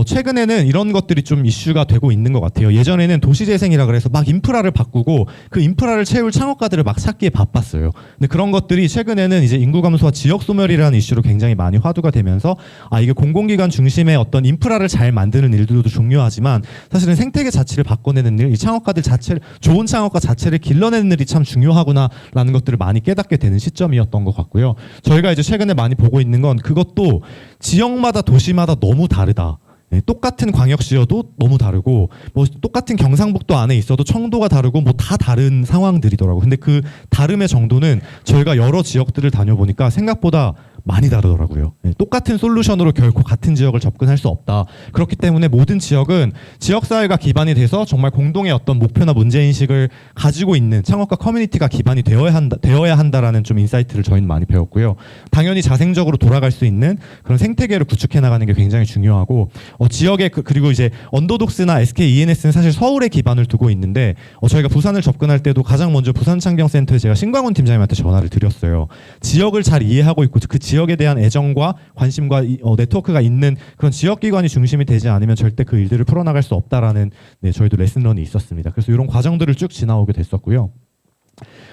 최근에는 이런 것들이 좀 이슈가 되고 있는 것 같아요. 예전에는 도시재생이라 그래서 막 인프라를 바꾸고 그 인프라를 채울 창업가들을 막 찾기에 바빴어요. 근데 그런 것들이 최근에는 이제 인구 감소와 지역 소멸이라는 이슈로 굉장히 많이 화두가 되면서 이게 공공기관 중심의 어떤 인프라를 잘 만드는 일들도 중요하지만 사실은 생태계 자체를 바꿔내는 일, 이 창업가들 자체를 좋은 창업가 자체를 길러내는 일이 참 중요하구나라는 것들을 많이 깨닫게 되는 시점이었던 것 같고요. 저희가 이제 최근에 많이 보고 있는 건 그것도 지역마다 도시마다 너무 다르다. 네, 똑같은 광역시여도 너무 다르고 뭐 똑같은 경상북도 안에 있어도 청도가 다르고 뭐 다 다른 상황들이더라고요. 근데 그 다름의 정도는 저희가 여러 지역들을 다녀보니까 생각보다 많이 다르더라고요. 네, 똑같은 솔루션으로 결코 같은 지역을 접근할 수 없다. 그렇기 때문에 모든 지역은 지역사회가 기반이 돼서 정말 공동의 어떤 목표나 문제인식을 가지고 있는 창업가 커뮤니티가 기반이 되어야 한다라는 좀 인사이트를 저희는 많이 배웠고요. 당연히 자생적으로 돌아갈 수 있는 그런 생태계를 구축해 나가는 게 굉장히 중요하고 지역에 그리고 이제 언더독스나 SK E&S는 사실 서울에 기반을 두고 있는데 저희가 부산을 접근할 때도 가장 먼저 부산창경센터에 제가 신광훈 팀장님한테 전화를 드렸어요. 지역을 잘 이해하고 있고 그 지역에 대한 애정과 관심과 네트워크가 있는 그런 지역기관이 중심이 되지 않으면 절대 그 일들을 풀어나갈 수 없다라는 저희도 레슨런이 있었습니다. 그래서 이런 과정들을 쭉 지나오게 됐었고요.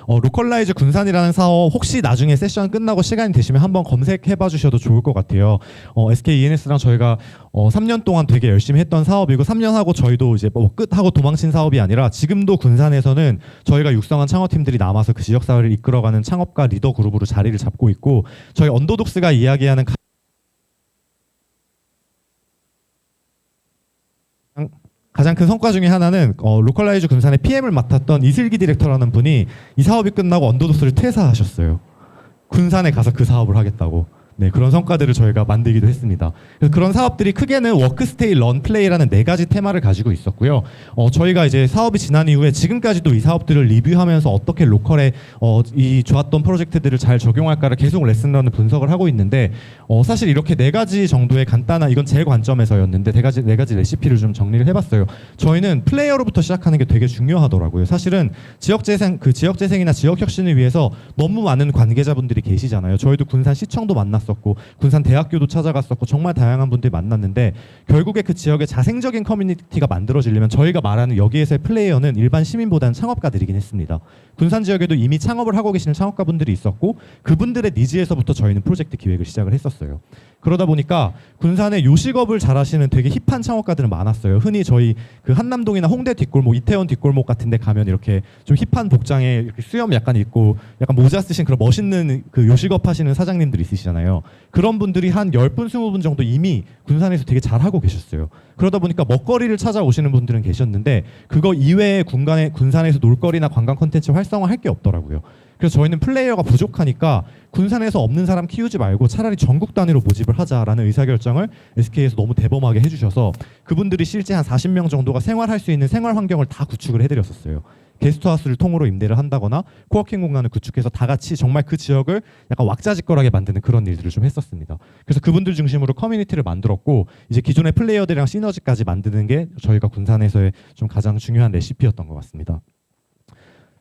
로컬라이즈 군산이라는 사업 혹시 나중에 세션 끝나고 시간이 되시면 한번 검색해봐 주셔도 좋을 것 같아요. SK E&S랑 저희가 3년 동안 되게 열심히 했던 사업이고 3년 하고 저희도 이제 뭐 끝하고 도망친 사업이 아니라 지금도 군산에서는 저희가 육성한 창업팀들이 남아서 그 지역사회를 이끌어가는 창업가 리더 그룹으로 자리를 잡고 있고 저희 언더독스가 이야기하는 가장 큰 성과 중에 하나는 로컬라이즈 군산의 PM을 맡았던 이슬기 디렉터라는 분이 이 사업이 끝나고 언더독스를 퇴사하셨어요. 군산에 가서 그 사업을 하겠다고. 네, 그런 성과들을 저희가 만들기도 했습니다. 그래서 그런 사업들이 크게는 워크, 스테이, 런, 플레이라는 4가지 테마를 가지고 있었고요. 저희가 이제 사업이 지난 이후에 지금까지도 이 사업들을 리뷰하면서 어떻게 로컬에 이 좋았던 프로젝트들을 잘 적용할까를 계속 레슨런을 분석을 하고 있는데 사실 이렇게 4가지 정도의 간단한 이건 제 관점에서였는데 4가지 레시피를 좀 정리를 해봤어요. 저희는 플레이어로부터 시작하는 게 되게 중요하더라고요. 사실은 지역재생이나 지역혁신을 위해서 너무 많은 관계자분들이 계시잖아요. 저희도 군산시청도 만났어요. 군산 대학교도 찾아갔었고 정말 다양한 분들이 만났는데 결국에 그 지역의 자생적인 커뮤니티가 만들어지려면 저희가 말하는 여기에서의 플레이어는 일반 시민보다는 창업가들이긴 했습니다. 군산 지역에도 이미 창업을 하고 계시는 창업가분들이 있었고 그분들의 니즈에서부터 저희는 프로젝트 기획을 시작을 했었어요. 그러다 보니까 군산에 요식업을 잘하시는 되게 힙한 창업가들은 많았어요. 흔히 저희 그 한남동이나 홍대 뒷골목, 이태원 뒷골목 같은 데 가면 이렇게 좀 힙한 복장에 이렇게 수염 약간 입고 약간 모자 쓰신 그런 멋있는 그 요식업 하시는 사장님들이 있으시잖아요. 그런 분들이 한 10분, 20분 정도 이미 군산에서 되게 잘하고 계셨어요. 그러다 보니까 먹거리를 찾아오시는 분들은 계셨는데 그거 이외에 군산에서 놀거리나 관광 콘텐츠 활성화할 게 없더라고요. 그래서 저희는 플레이어가 부족하니까 군산에서 없는 사람 키우지 말고 차라리 전국 단위로 모집을 하자라는 의사결정을 SK에서 너무 대범하게 해주셔서 그분들이 실제 한 40명 정도가 생활할 수 있는 생활 환경을 다 구축을 해드렸었어요. 게스트하우스를 통으로 임대를 한다거나 코워킹 공간을 구축해서 다 같이 정말 그 지역을 약간 왁자지껄하게 만드는 그런 일들을 좀 했었습니다. 그래서 그분들 중심으로 커뮤니티를 만들었고 이제 기존의 플레이어들이랑 시너지까지 만드는 게 저희가 군산에서의 좀 가장 중요한 레시피였던 것 같습니다.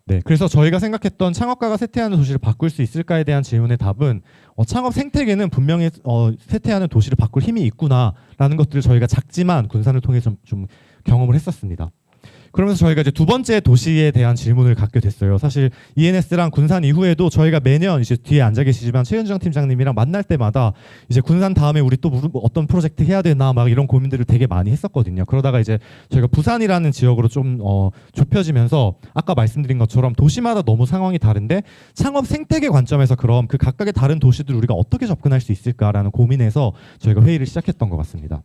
네, 그래서 저희가 생각했던 창업가가 쇠퇴하는 도시를 바꿀 수 있을까에 대한 질문의 답은 창업 생태계는 분명히 쇠퇴하는 도시를 바꿀 힘이 있구나라는 것들을 저희가 작지만 군산을 통해 좀 경험을 했었습니다. 그러면서 저희가 이제 두 번째 도시에 대한 질문을 갖게 됐어요. 사실 E&S랑 군산 이후에도 저희가 매년 이제 뒤에 앉아 계시지만 최윤정 팀장님이랑 만날 때마다 이제 군산 다음에 우리 또 어떤 프로젝트 해야 되나 막 이런 고민들을 되게 많이 했었거든요. 그러다가 이제 저희가 부산이라는 지역으로 좀 좁혀지면서 아까 말씀드린 것처럼 도시마다 너무 상황이 다른데 창업 생태계 관점에서 그럼 그 각각의 다른 도시들 우리가 어떻게 접근할 수 있을까라는 고민에서 저희가 회의를 시작했던 것 같습니다.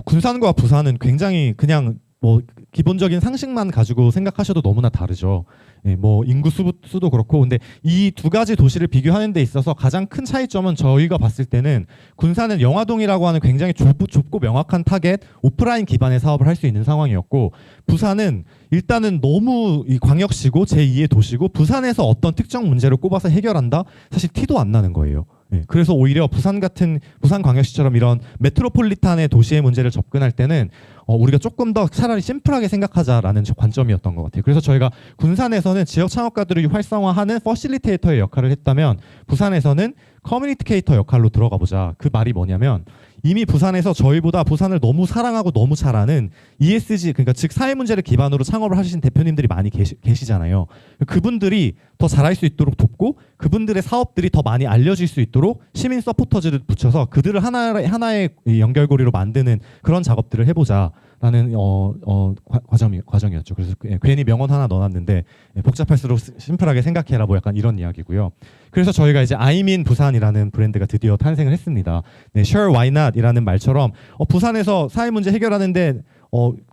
군산과 부산은 굉장히 그냥 뭐 기본적인 상식만 가지고 생각하셔도 너무나 다르죠. 예, 뭐 인구 수도 그렇고 근데 이 2가지 도시를 비교하는 데 있어서 가장 큰 차이점은 저희가 봤을 때는 군산은 영화동이라고 하는 굉장히 좁고 명확한 타겟 오프라인 기반의 사업을 할 수 있는 상황이었고 부산은 일단은 너무 이 광역시고 제2의 도시고 부산에서 어떤 특정 문제를 꼽아서 해결한다? 사실 티도 안 나는 거예요. 네, 그래서 오히려 부산광역시처럼 이런 메트로폴리탄의 도시의 문제를 접근할 때는 우리가 조금 더 차라리 심플하게 생각하자라는 관점이었던 것 같아요. 그래서 저희가 군산에서는 지역 창업가들을 활성화하는 퍼실리테이터의 역할을 했다면 부산에서는 커뮤니케이터 역할로 들어가 보자. 그 말이 뭐냐면 이미 부산에서 저희보다 부산을 너무 사랑하고 너무 잘 아는 ESG, 그러니까 즉 사회 문제를 기반으로 창업을 하신 대표님들이 많이 계시잖아요. 그분들이 더 잘할 수 있도록 돕고 그분들의 사업들이 더 많이 알려질 수 있도록 시민 서포터즈를 붙여서 그들을 하나의 연결고리로 만드는 그런 작업들을 해보자라는 과정이었죠. 그래서 괜히 명언 하나 넣어놨는데 복잡할수록 심플하게 생각해라 뭐 약간 이런 이야기고요. 그래서 저희가 이제 아이민 부산이라는 브랜드가 드디어 탄생을 했습니다. 네, Sure Why Not이라는 말처럼 부산에서 사회 문제 해결하는데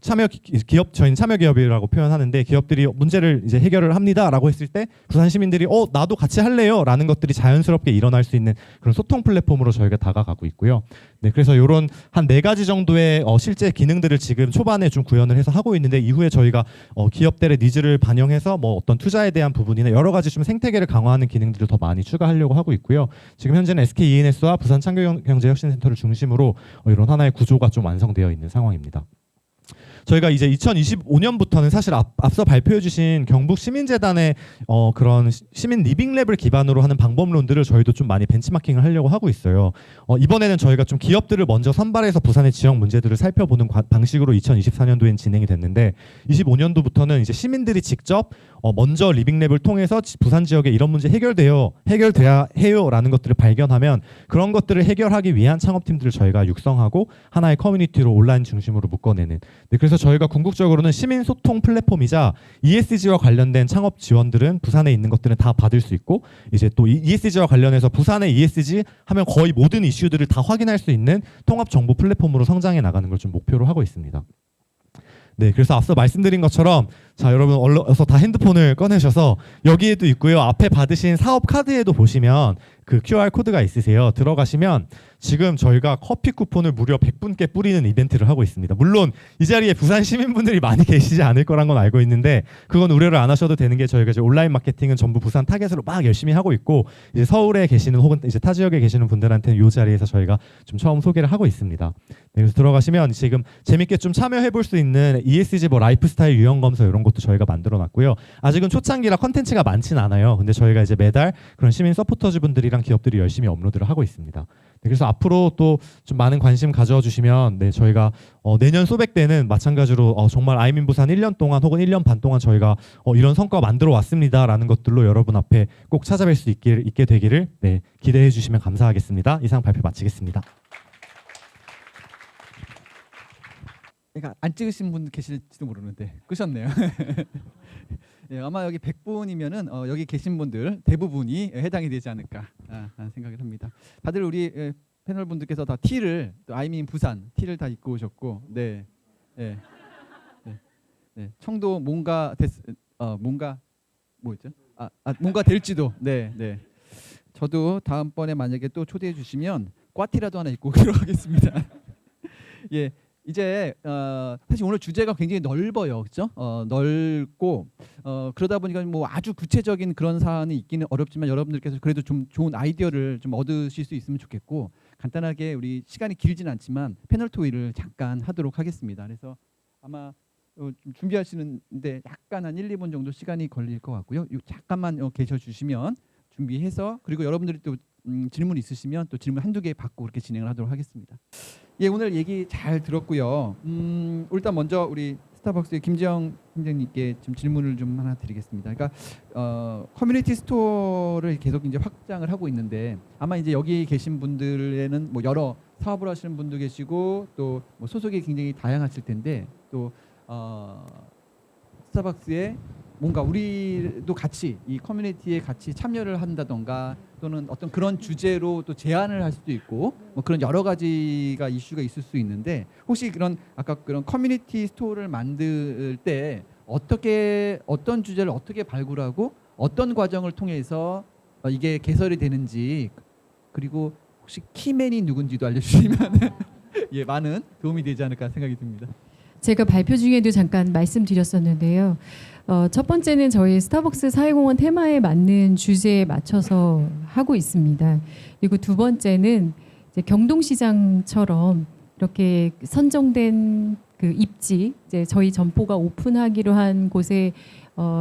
저희는 참여 기업이라고 표현하는데 기업들이 문제를 이제 해결을 합니다라고 했을 때 부산 시민들이 나도 같이 할래요라는 것들이 자연스럽게 일어날 수 있는 그런 소통 플랫폼으로 저희가 다가가고 있고요. 네, 그래서 이런 한 4가지 정도의 실제 기능들을 지금 초반에 좀 구현을 해서 하고 있는데 이후에 저희가 기업들의 니즈를 반영해서 뭐 어떤 투자에 대한 부분이나 여러 가지 좀 생태계를 강화하는 기능들을 더 많이 추가하려고 하고 있고요. 지금 현재는 SK E&S와 부산 창조경제혁신센터를 중심으로 이런 하나의 구조가 좀 완성되어 있는 상황입니다. 저희가 이제 2025년부터는 사실 앞서 발표해 주신 경북 시민재단의 그런 시민 리빙랩을 기반으로 하는 방법론들을 저희도 좀 많이 벤치마킹을 하려고 하고 있어요. 이번에는 저희가 좀 기업들을 먼저 선발해서 부산의 지역 문제들을 살펴보는 방식으로 2024년도엔 진행이 됐는데 25년도부터는 이제 시민들이 직접 먼저 리빙랩을 통해서 부산 지역에 이런 문제 해결돼야 해요라는 것들을 발견하면 그런 것들을 해결하기 위한 창업팀들을 저희가 육성하고 하나의 커뮤니티로 온라인 중심으로 묶어내는. 네, 그래서 저희가 궁극적으로는 시민 소통 플랫폼이자 ESG와 관련된 창업 지원들은 부산에 있는 것들은 다 받을 수 있고 이제 또 ESG와 관련해서 부산의 ESG 하면 거의 모든 이슈들을 다 확인할 수 있는 통합 정보 플랫폼으로 성장해 나가는 걸 좀 목표로 하고 있습니다. 네, 그래서 앞서 말씀드린 것처럼 자 여러분 어서 다 핸드폰을 꺼내셔서 여기에도 있고요. 앞에 받으신 사업 카드에도 보시면 그 QR 코드가 있으세요. 들어가시면 지금 저희가 커피 쿠폰을 무려 100분께 뿌리는 이벤트를 하고 있습니다. 물론 이 자리에 부산 시민분들이 많이 계시지 않을 거란 건 알고 있는데 그건 우려를 안 하셔도 되는 게 저희가 이제 온라인 마케팅은 전부 부산 타겟으로 막 열심히 하고 있고 이제 서울에 계시는 혹은 이제 타 지역에 계시는 분들한테는 이 자리에서 저희가 좀 처음 소개를 하고 있습니다. 네, 그래서 들어가시면 지금 재밌게 좀 참여해 볼 수 있는 ESG 뭐 라이프스타일 유형 검사 이런 것도 저희가 만들어 놨고요. 아직은 초창기라 컨텐츠가 많진 않아요. 근데 저희가 이제 매달 그런 시민 서포터즈 분들이랑 기업들이 열심히 업로드를 하고 있습니다. 네, 그래서 앞으로 또 좀 많은 관심 가져주시면 네, 저희가 내년 소백 때는 마찬가지로 정말 아이민 부산 1년 동안 혹은 1년 반 동안 저희가 이런 성과 만들어 왔습니다라는 것들로 여러분 앞에 꼭 찾아뵐 수 있게 되기를 네, 기대해 주시면 감사하겠습니다. 이상 발표 마치겠습니다. 그러니까 안 찍으신 분 계실지도 모르는데 끄셨네요. 예, 아마 여기 100분이면은 여기 계신 분들 대부분이 해당이 되지 않을까 하는 생각을 합니다. 다들 우리 패널 분들께서 다 티를 또 아이민 부산 티를 다 입고 오셨고, 네, 네, 네, 네. 청도 뭔가 뭔가 뭐였죠? 뭔가 될지도, 네, 네. 저도 다음번에 만약에 또 초대해 주시면 꽈티라도 하나 입고 들어가겠습니다. 예. 이제 사실 오늘 주제가 굉장히 넓어요, 그렇죠? 넓고 그러다 보니까 뭐 아주 구체적인 그런 사안이 있기는 어렵지만 여러분들께서 그래도 좀 좋은 아이디어를 좀 얻으실 수 있으면 좋겠고 간단하게 우리 시간이 길진 않지만 패널 토의를 잠깐 하도록 하겠습니다. 그래서 아마 좀 준비하시는데 약간 한 1, 2분 정도 시간이 걸릴 것 같고요. 잠깐만 계셔 주시면 준비해서 그리고 여러분들이 또 질문 있으시면 또 질문 한두 개 받고 그렇게 진행을 하도록 하겠습니다. 예, 오늘 얘기 잘 들었고요. 일단 먼저 우리 스타벅스의 김지영 팀장님께 좀 질문을 좀 하나 드리겠습니다. 그러니까 커뮤니티 스토어를 계속 이제 확장을 하고 있는데 아마 이제 여기 계신 분들에는 뭐 여러 사업을 하시는 분도 계시고 또 뭐 소속이 굉장히 다양하실 텐데 또 스타벅스의 뭔가 우리도 같이 이 커뮤니티에 같이 참여를 한다던가 또는 어떤 그런 주제로 또 제안을 할 수도 있고 뭐 그런 여러 가지가 이슈가 있을 수 있는데 혹시 그런 아까 그런 커뮤니티 스토어를 만들 때 어떤 주제를 어떻게 발굴하고 어떤 과정을 통해서 이게 개설이 되는지 그리고 혹시 키맨이 누군지도 알려주시면 예 많은 도움이 되지 않을까 생각이 듭니다. 제가 발표 중에도 잠깐 말씀드렸었는데요. 첫 번째는 저희 스타벅스 사회공헌 테마에 맞는 주제에 맞춰서 하고 있습니다. 그리고 두 번째는 이제 경동시장처럼 이렇게 선정된 그 입지, 이제 저희 점포가 오픈하기로 한 곳에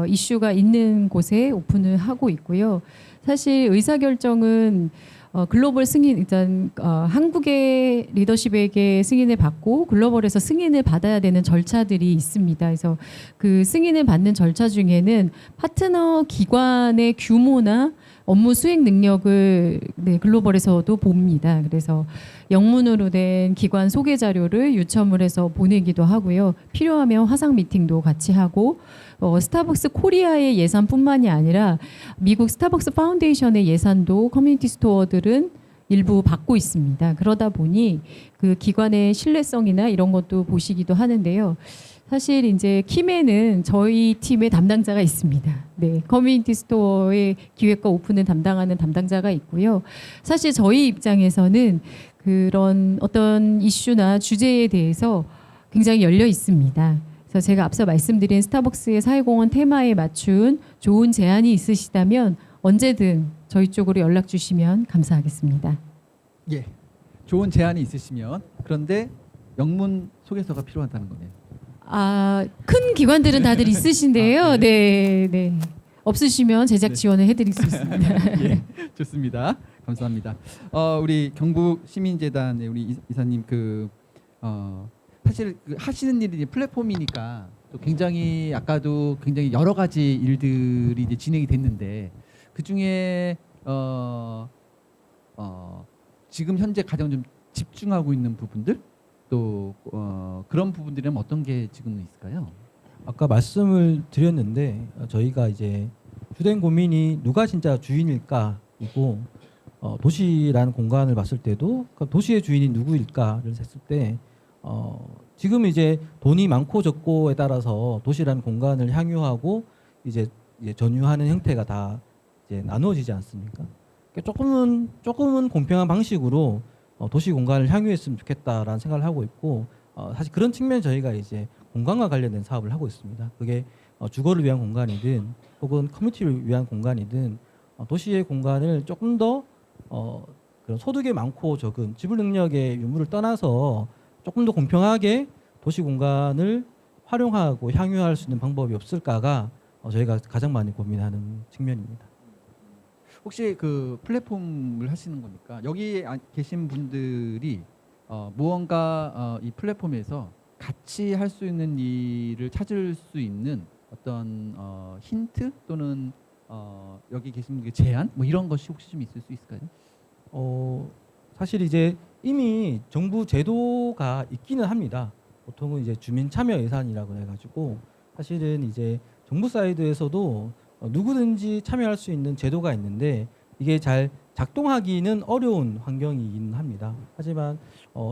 이슈가 있는 곳에 오픈을 하고 있고요. 사실 의사결정은 글로벌 승인 일단 한국의 리더십에게 승인을 받고 글로벌에서 승인을 받아야 되는 절차들이 있습니다. 그래서 그 승인을 받는 절차 중에는 파트너 기관의 규모나 업무 수행 능력을 글로벌에서도 봅니다. 그래서 영문으로 된 기관 소개 자료를 유첨을 해서 보내기도 하고요. 필요하면 화상 미팅도 같이 하고 스타벅스 코리아의 예산뿐만이 아니라 미국 스타벅스 파운데이션의 예산도 커뮤니티 스토어들은 일부 받고 있습니다. 그러다 보니 그 기관의 신뢰성이나 이런 것도 보시기도 하는데요. 사실 이제 킴에는 저희 팀의 담당자가 있습니다. 네, 커뮤니티 스토어의 기획과 오픈을 담당하는 담당자가 있고요. 사실 저희 입장에서는 그런 어떤 이슈나 주제에 대해서 굉장히 열려 있습니다. 그래서 제가 앞서 말씀드린 스타벅스의 사회공헌 테마에 맞춘 좋은 제안이 있으시다면 언제든 저희 쪽으로 연락 주시면 감사하겠습니다. 예, 좋은 제안이 있으시면 그런데 영문 소개서가 필요하다는 거네요. 큰 기관들은 다들 있으신데요. 네. 없으시면 제작 지원을 해드릴 수 있습니다. 예, 좋습니다. 감사합니다. 우리 경북 시민재단의 우리 이사님 사실 하시는 일이 플랫폼이니까 또 굉장히 아까도 굉장히 여러 가지 일들이 이제 진행이 됐는데 그 중에 지금 현재 가장 좀 집중하고 있는 부분들 또 그런 부분들은 어떤 게 지금은 있을까요? 아까 말씀을 드렸는데 저희가 이제 주된 고민이 누가 진짜 주인일까이고 도시라는 공간을 봤을 때도 도시의 주인이 누구일까를 했을 때 지금 이제 돈이 많고 적고에 따라서 도시라는 공간을 향유하고 이제 전유하는 형태가 다 이제 나누어지지 않습니까? 그러니까 조금은 공평한 방식으로 도시 공간을 향유했으면 좋겠다라는 생각을 하고 있고 사실 그런 측면 저희가 이제 공간과 관련된 사업을 하고 있습니다. 그게 주거를 위한 공간이든 혹은 커뮤니티를 위한 공간이든 도시의 공간을 조금 더 그런 소득이 많고 적은 지불 능력의 유무를 떠나서 조금 더 공평하게 도시 공간을 활용하고 향유할 수 있는 방법이 없을까가 저희가 가장 많이 고민하는 측면입니다. 혹시 그 플랫폼을 하시는 겁니까? 여기 계신 분들이 무언가 이 플랫폼에서 같이 할 수 있는 일을 찾을 수 있는 어떤 힌트 또는 여기 계신 분들 제안 뭐 이런 것이 혹시 좀 있을 수 있을까요? 사실 이제 이미 정부 제도가 있기는 합니다. 보통은 이제 주민 참여 예산이라고 해가지고 사실은 이제 정부 사이드에서도 누구든지 참여할 수 있는 제도가 있는데 이게 잘 작동하기는 어려운 환경이긴 합니다. 하지만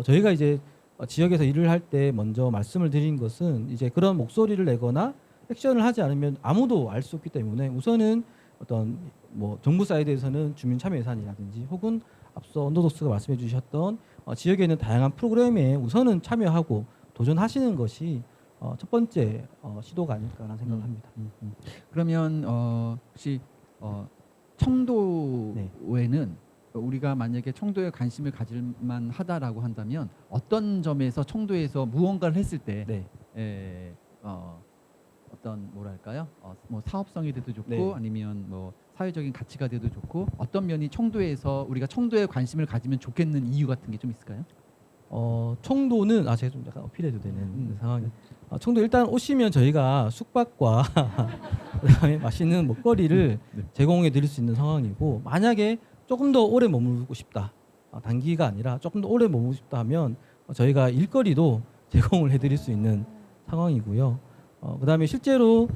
저희가 이제 지역에서 일을 할 때 먼저 말씀을 드린 것은 이제 그런 목소리를 내거나 액션을 하지 않으면 아무도 알 수 없기 때문에 우선은 어떤 뭐 정부 사이드에서는 주민 참여 예산이라든지 혹은 앞서 언더독스가 말씀해 주셨던 지역에 있는 다양한 프로그램에 우선은 참여하고 도전하시는 것이 첫 번째 시도가 아닐까라는 생각을 합니다. 그러면 혹시 청도에는 우리가 만약에 청도에 관심을 가질 만하다라고 한다면 어떤 점에서 청도에서 무언가를 했을 때 어떤 뭐랄까요? 뭐 사업성이 돼도 좋고 네. 아니면 뭐 사회적인 가치가 돼도 좋고 어떤 면이 청도에서 우리가 청도에 관심을 가지면 좋겠는 이유 같은 게 좀 있을까요? 청도는 제가 좀 약간 어필해도 되는 상황이 청도 일단 오시면 저희가 숙박과 그다음에 맛있는 먹거리를 제공해 드릴 수 있는 상황이고 만약에 조금 더 오래 머물고 싶다 단기가 아니라 조금 더 오래 머물고 싶다 하면 저희가 일거리도 제공을 해드릴 수 있는 상황이고요. 그다음에 실제로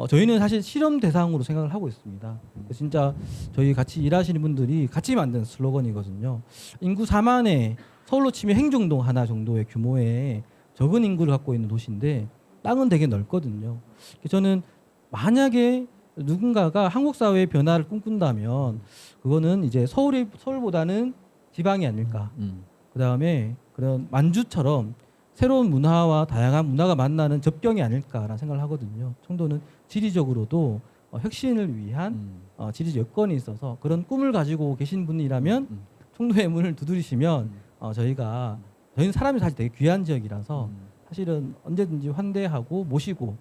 저희는 사실 실험 대상으로 생각을 하고 있습니다. 진짜 저희 같이 일하시는 분들이 같이 만든 슬로건이거든요. 인구 4만에 서울로 치면 행정동 하나 정도의 규모의 적은 인구를 갖고 있는 도시인데 땅은 되게 넓거든요. 저는 만약에 누군가가 한국 사회의 변화를 꿈꾼다면 그거는 이제 서울보다는 지방이 아닐까. 그다음에 그런 만주처럼 새로운 문화와 다양한 문화가 만나는 접경이 아닐까라는 생각을 하거든요. 청도는 지리적으로도 혁신을 위한 지리적 여건이 있어서 그런 꿈을 가지고 계신 분이라면 청도의 문을 두드리시면 저희는 사람이 사실 되게 귀한 지역이라서 사실은 언제든지 환대하고 모시고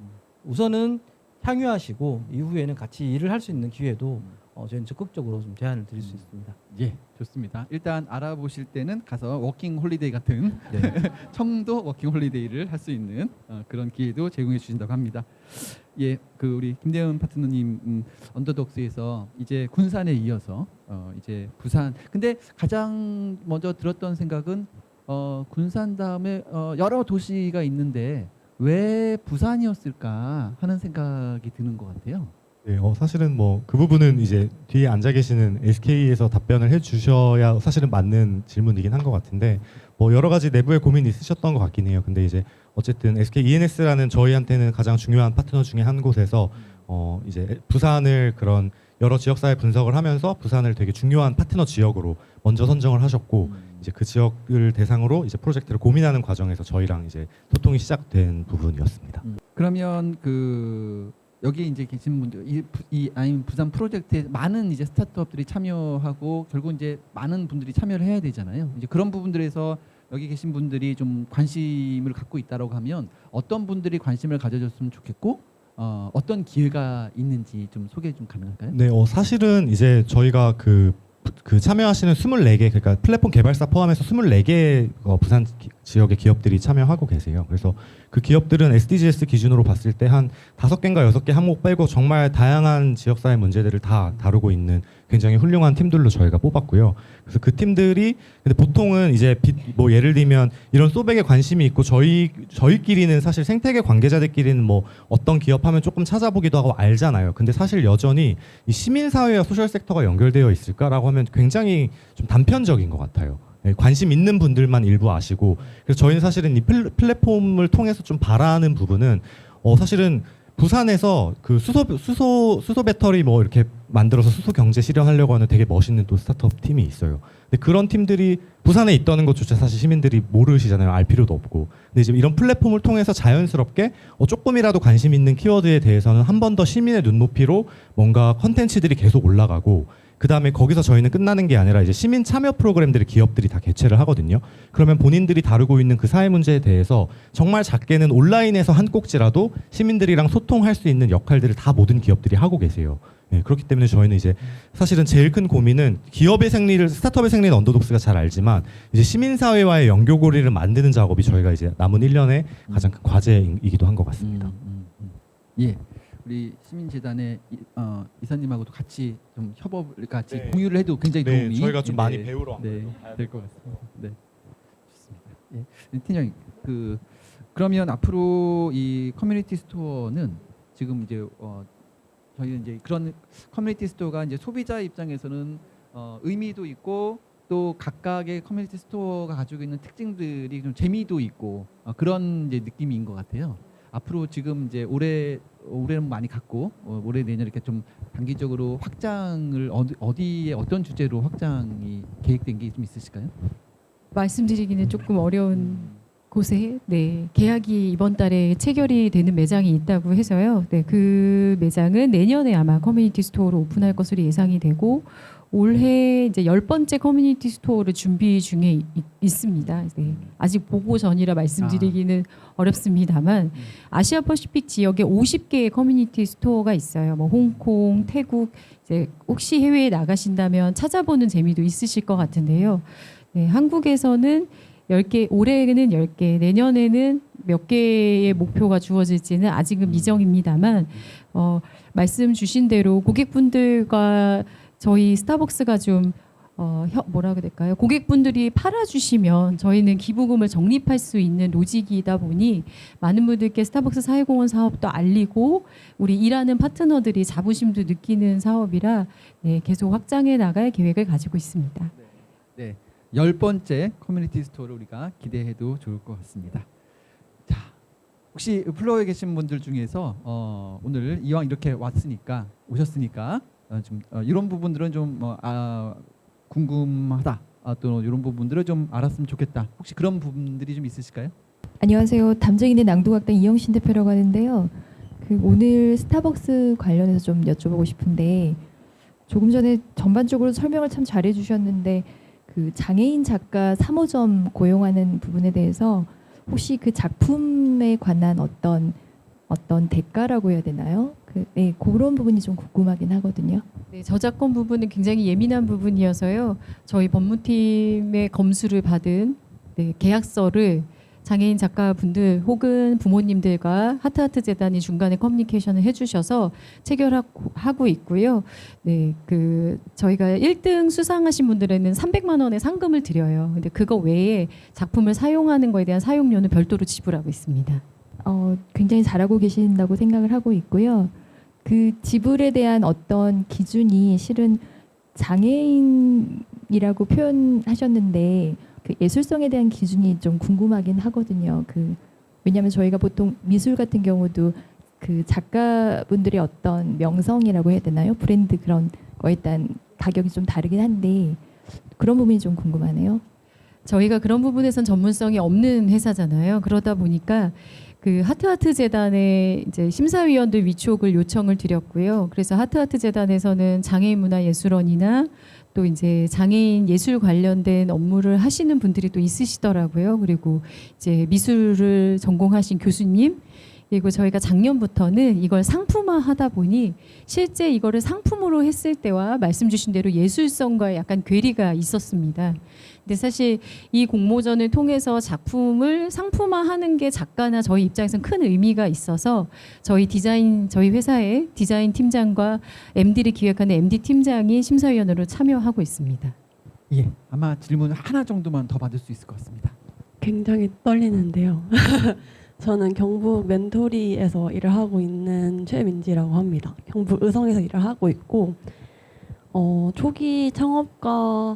우선은 향유하시고 이후에는 같이 일을 할 수 있는 기회도 저희는 적극적으로 좀 제안을 드릴 수 있습니다. 예, 좋습니다. 일단 알아보실 때는 가서 워킹 홀리데이 같은 네. 청도 워킹 홀리데이를 할 수 있는 그런 기회도 제공해 주신다고 합니다. 예, 그 우리 김대현 파트너님 언더독스에서 이제 군산에 이어서 이제 부산. 근데 가장 먼저 들었던 생각은 군산 다음에 여러 도시가 있는데 왜 부산이었을까 하는 생각이 드는 것 같아요. 네, 사실은 뭐 그 부분은 이제 뒤에 앉아 계시는 SK에서 답변을 해주셔야 사실은 맞는 질문이긴 한 것 같은데 뭐 여러 가지 내부의 고민이 있으셨던 것 같긴 해요. 근데 이제 어쨌든 SK ENS라는 저희한테는 가장 중요한 파트너 중에 한 곳에서 이제 부산을 그런 여러 지역사회 분석을 하면서 부산을 되게 중요한 파트너 지역으로 먼저 선정을 하셨고 이제 그 지역을 대상으로 이제 프로젝트를 고민하는 과정에서 저희랑 이제 소통이 시작된 부분이었습니다. 그러면 그 여기 이제 계신 분들 이 아임 부산 프로젝트에 많은 이제 스타트업들이 참여하고 결국 이제 많은 분들이 참여를 해야 되잖아요. 이제 그런 부분들에서 여기 계신 분들이 좀 관심을 갖고 있다라고 하면 어떤 분들이 관심을 가져줬으면 좋겠고 어떤 기회가 있는지 좀 소개 좀 가능할까요? 네, 사실은 이제 저희가 그 참여하시는 24개 그러니까 플랫폼 개발사 포함해서 24개 부산 지역의 기업들이 참여하고 계세요. 그래서 그 기업들은 SDGs 기준으로 봤을 때 한 5개인가 6개 항목 빼고 정말 다양한 지역사회 문제들을 다 다루고 있는 굉장히 훌륭한 팀들로 저희가 뽑았고요. 그래서 그 팀들이 근데 보통은 이제 뭐 예를 들면 이런 소백에 관심이 있고 저희끼리는 사실 생태계 관계자들끼리는 뭐 어떤 기업 하면 조금 찾아보기도 하고 알잖아요. 근데 사실 여전히 이 시민사회와 소셜 섹터가 연결되어 있을까라고 하면 굉장히 좀 단편적인 것 같아요. 관심 있는 분들만 일부 아시고 그래서 저희는 사실은 이 플랫폼을 통해서 좀 바라는 부분은 사실은 부산에서 그 수소 배터리 뭐 이렇게 만들어서 수소 경제 실현하려고 하는 되게 멋있는 또 스타트업 팀이 있어요. 근데 그런 팀들이 부산에 있다는 것조차 사실 시민들이 모르시잖아요. 알 필요도 없고. 근데 이제 이런 플랫폼을 통해서 자연스럽게 조금이라도 관심 있는 키워드에 대해서는 한 번 더 시민의 눈높이로 뭔가 컨텐츠들이 계속 올라가고 그 다음에 거기서 저희는 끝나는 게 아니라 이제 시민 참여 프로그램들을 기업들이 다 개최를 하거든요. 그러면 본인들이 다루고 있는 그 사회 문제에 대해서 정말 작게는 온라인에서 한 꼭지라도 시민들이랑 소통할 수 있는 역할들을 다 모든 기업들이 하고 계세요. 네, 그렇기 때문에 저희는 이제 사실은 제일 큰 고민은 기업의 생리를 스타트업의 생리는 언더독스가 잘 알지만 이제 시민사회와의 연결고리를 만드는 작업이 저희가 이제 남은 1년의 가장 큰 과제이기도 한 것 같습니다. 예. 우리 시민재단의 이사님하고도 같이 좀 협업을 같이 네. 공유를 해도 굉장히 네, 도움이 저희가 좀 많이 배우러 될 것 같습니다. 네, 좋습니다. 예, 팀장님 그러면 앞으로 이 커뮤니티 스토어는 지금 이제 저희는 이제 그런 커뮤니티 스토어가 이제 소비자 입장에서는 의미도 있고 또 각각의 커뮤니티 스토어가 가지고 있는 특징들이 좀 재미도 있고 그런 이제 느낌인 것 같아요. 앞으로 지금 이제 올해는 많이 갔고 올해 내년 이렇게 좀 단기적으로 확장을 어디에 어떤 주제로 확장이 계획된 게 좀 있으실까요? 말씀드리기는 조금 어려운 곳에 계약이 이번 달에 체결이 되는 매장이 있다고 해서요. 그 매장은 내년에 아마 커뮤니티 스토어로 오픈할 것으로 예상이 되고 올해 이제 10번째 커뮤니티 스토어를 준비 중에 있습니다. 아직 보고 전이라 말씀드리기는 어렵습니다만 아시아 퍼시픽 지역에 50개의 커뮤니티 스토어가 있어요. 뭐 홍콩, 태국 이제 혹시 해외에 나가신다면 찾아보는 재미도 있으실 것 같은데요. 한국에서는 10개, 올해는 10개, 내년에는 몇 개의 목표가 주어질지는 아직은 미정입니다만 말씀 주신 대로 고객분들과 저희 스타벅스가 좀 뭐라고 될까요? 고객분들이 팔아주시면 저희는 기부금을 적립할 수 있는 로직이다 보니 많은 분들께 스타벅스 사회공헌 사업도 알리고 우리 일하는 파트너들이 자부심도 느끼는 사업이라 계속 확장해 나갈 계획을 가지고 있습니다. 네, 10번째 커뮤니티 스토어를 우리가 기대해도 좋을 것 같습니다. 자, 혹시 플로어에 계신 분들 중에서 오늘 이왕 이렇게 오셨으니까 좀 이런 부분들은 좀 궁금하다. 또 이런 부분들을 좀 알았으면 좋겠다. 혹시 그런 부분들이 좀 있으실까요? 안녕하세요. 담정인의 낭독학당 이영신 대표라고 하는데요. 오늘 스타벅스 관련해서 좀 여쭤보고 싶은데 조금 전에 전반적으로 설명을 참 잘해 주셨는데 장애인 작가 3호점 고용하는 부분에 대해서 혹시 그 작품에 관한 어떤 대가라고 해야 되나요? 네, 그런 부분이 좀 궁금하긴 하거든요. 네, 저작권 부분은 굉장히 예민한 부분이어서요. 저희 법무팀의 검수를 받은 계약서를 장애인 작가분들 혹은 부모님들과 하트하트 재단이 중간에 커뮤니케이션을 해주셔서 체결하고 있고요. 네, 저희가 1등 수상하신 분들에는 300만 원의 상금을 드려요. 근데 그거 외에 작품을 사용하는 거에 대한 사용료는 별도로 지불하고 있습니다. 굉장히 잘하고 계신다고 생각을 하고 있고요. 그 지불에 대한 어떤 기준이 실은 장애인이라고 표현하셨는데 그 예술성에 대한 기준이 좀 궁금하긴 하거든요. 왜냐하면 저희가 보통 미술 같은 경우도 그 작가분들의 어떤 명성이라고 해야 되나요? 브랜드 그런 거에 따른 가격이 좀 다르긴 한데 그런 부분이 좀 궁금하네요. 저희가 그런 부분에선 전문성이 없는 회사잖아요. 그러다 보니까 하트하트 재단에 이제 심사위원들 위촉을 요청을 드렸고요. 그래서 하트하트 재단에서는 장애인 문화예술원이나 또 이제 장애인 예술 관련된 업무를 하시는 분들이 또 있으시더라고요. 그리고 이제 미술을 전공하신 교수님, 그리고 저희가 작년부터는 이걸 상품화하다 보니 실제 이거를 상품으로 했을 때와 말씀 주신 대로 예술성과 약간 괴리가 있었습니다. 근데 사실 이 공모전을 통해서 작품을 상품화하는 게 작가나 저희 입장에서는 큰 의미가 있어서 저희 회사의 디자인 팀장과 MD를 기획하는 MD 팀장이 심사위원으로 참여하고 있습니다. 예, 아마 질문 하나 정도만 더 받을 수 있을 것 같습니다. 굉장히 떨리는데요. 저는 경북 멘토리에서 일을 하고 있는 최민지라고 합니다. 경북 의성에서 일을 하고 있고 초기 창업가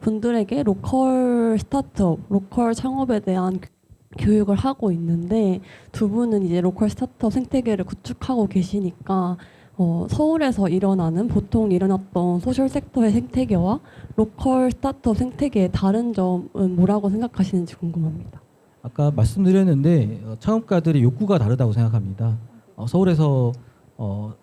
분들에게 로컬 스타트업, 로컬 창업에 대한 교육을 하고 있는데 두 분은 이제 로컬 스타트업 생태계를 구축하고 계시니까 서울에서 보통 일어났던 소셜 섹터의 생태계와 로컬 스타트업 생태계의 다른 점은 뭐라고 생각하시는지 궁금합니다. 아까 말씀드렸는데 창업가들의 욕구가 다르다고 생각합니다. 서울에서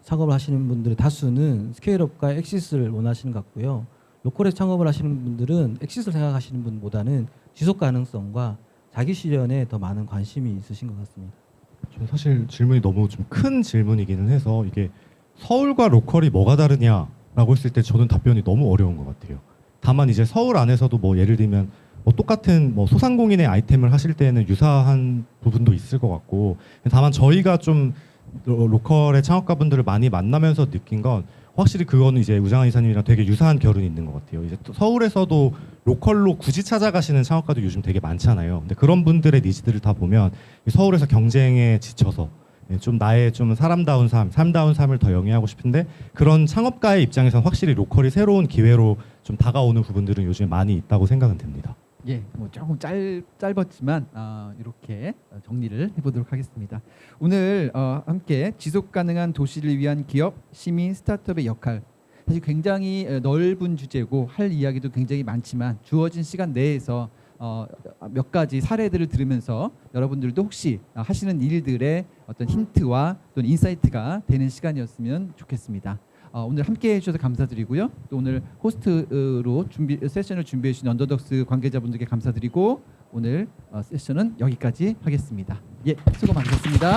창업을 하시는 분들의 다수는 스케일업과 엑시스를 원하시는 것 같고요. 로컬에 창업을 하시는 분들은 엑시스를 생각하시는 분보다는 지속 가능성과 자기 실현에 더 많은 관심이 있으신 것 같습니다. 저는 사실 질문이 너무 좀 큰 질문이기는 해서 이게 서울과 로컬이 뭐가 다르냐라고 했을 때 저는 답변이 너무 어려운 것 같아요. 다만 이제 서울 안에서도 뭐 예를 들면 똑같은 소상공인의 아이템을 하실 때는 유사한 부분도 있을 것 같고, 다만 저희가 좀 로컬의 창업가분들을 많이 만나면서 느낀 건 확실히 그거는 이제 우장한 이사님이랑 되게 유사한 결은 있는 것 같아요. 이제 서울에서도 로컬로 굳이 찾아가시는 창업가도 요즘 되게 많잖아요. 근데 그런 분들의 니즈들을 다 보면 서울에서 경쟁에 지쳐서 좀 나의 좀 삶다운 삶을 더 영위하고 싶은데 그런 창업가의 입장에서는 확실히 로컬이 새로운 기회로 좀 다가오는 부분들은 요즘 많이 있다고 생각은 됩니다. 예, 뭐 조금 짧았지만 이렇게 정리를 해보도록 하겠습니다. 오늘 함께 지속 가능한 도시를 위한 기업, 시민, 스타트업의 역할, 사실 굉장히 넓은 주제고 할 이야기도 굉장히 많지만 주어진 시간 내에서 몇 가지 사례들을 들으면서 여러분들도 혹시 하시는 일들의 어떤 힌트와 또는 인사이트가 되는 시간이었으면 좋겠습니다. 오늘 함께해 주셔서 감사드리고요. 또 오늘 호스트로 세션을 준비해 주신 언더독스 관계자분들께 감사드리고 오늘 세션은 여기까지 하겠습니다. 예, 수고 많으셨습니다.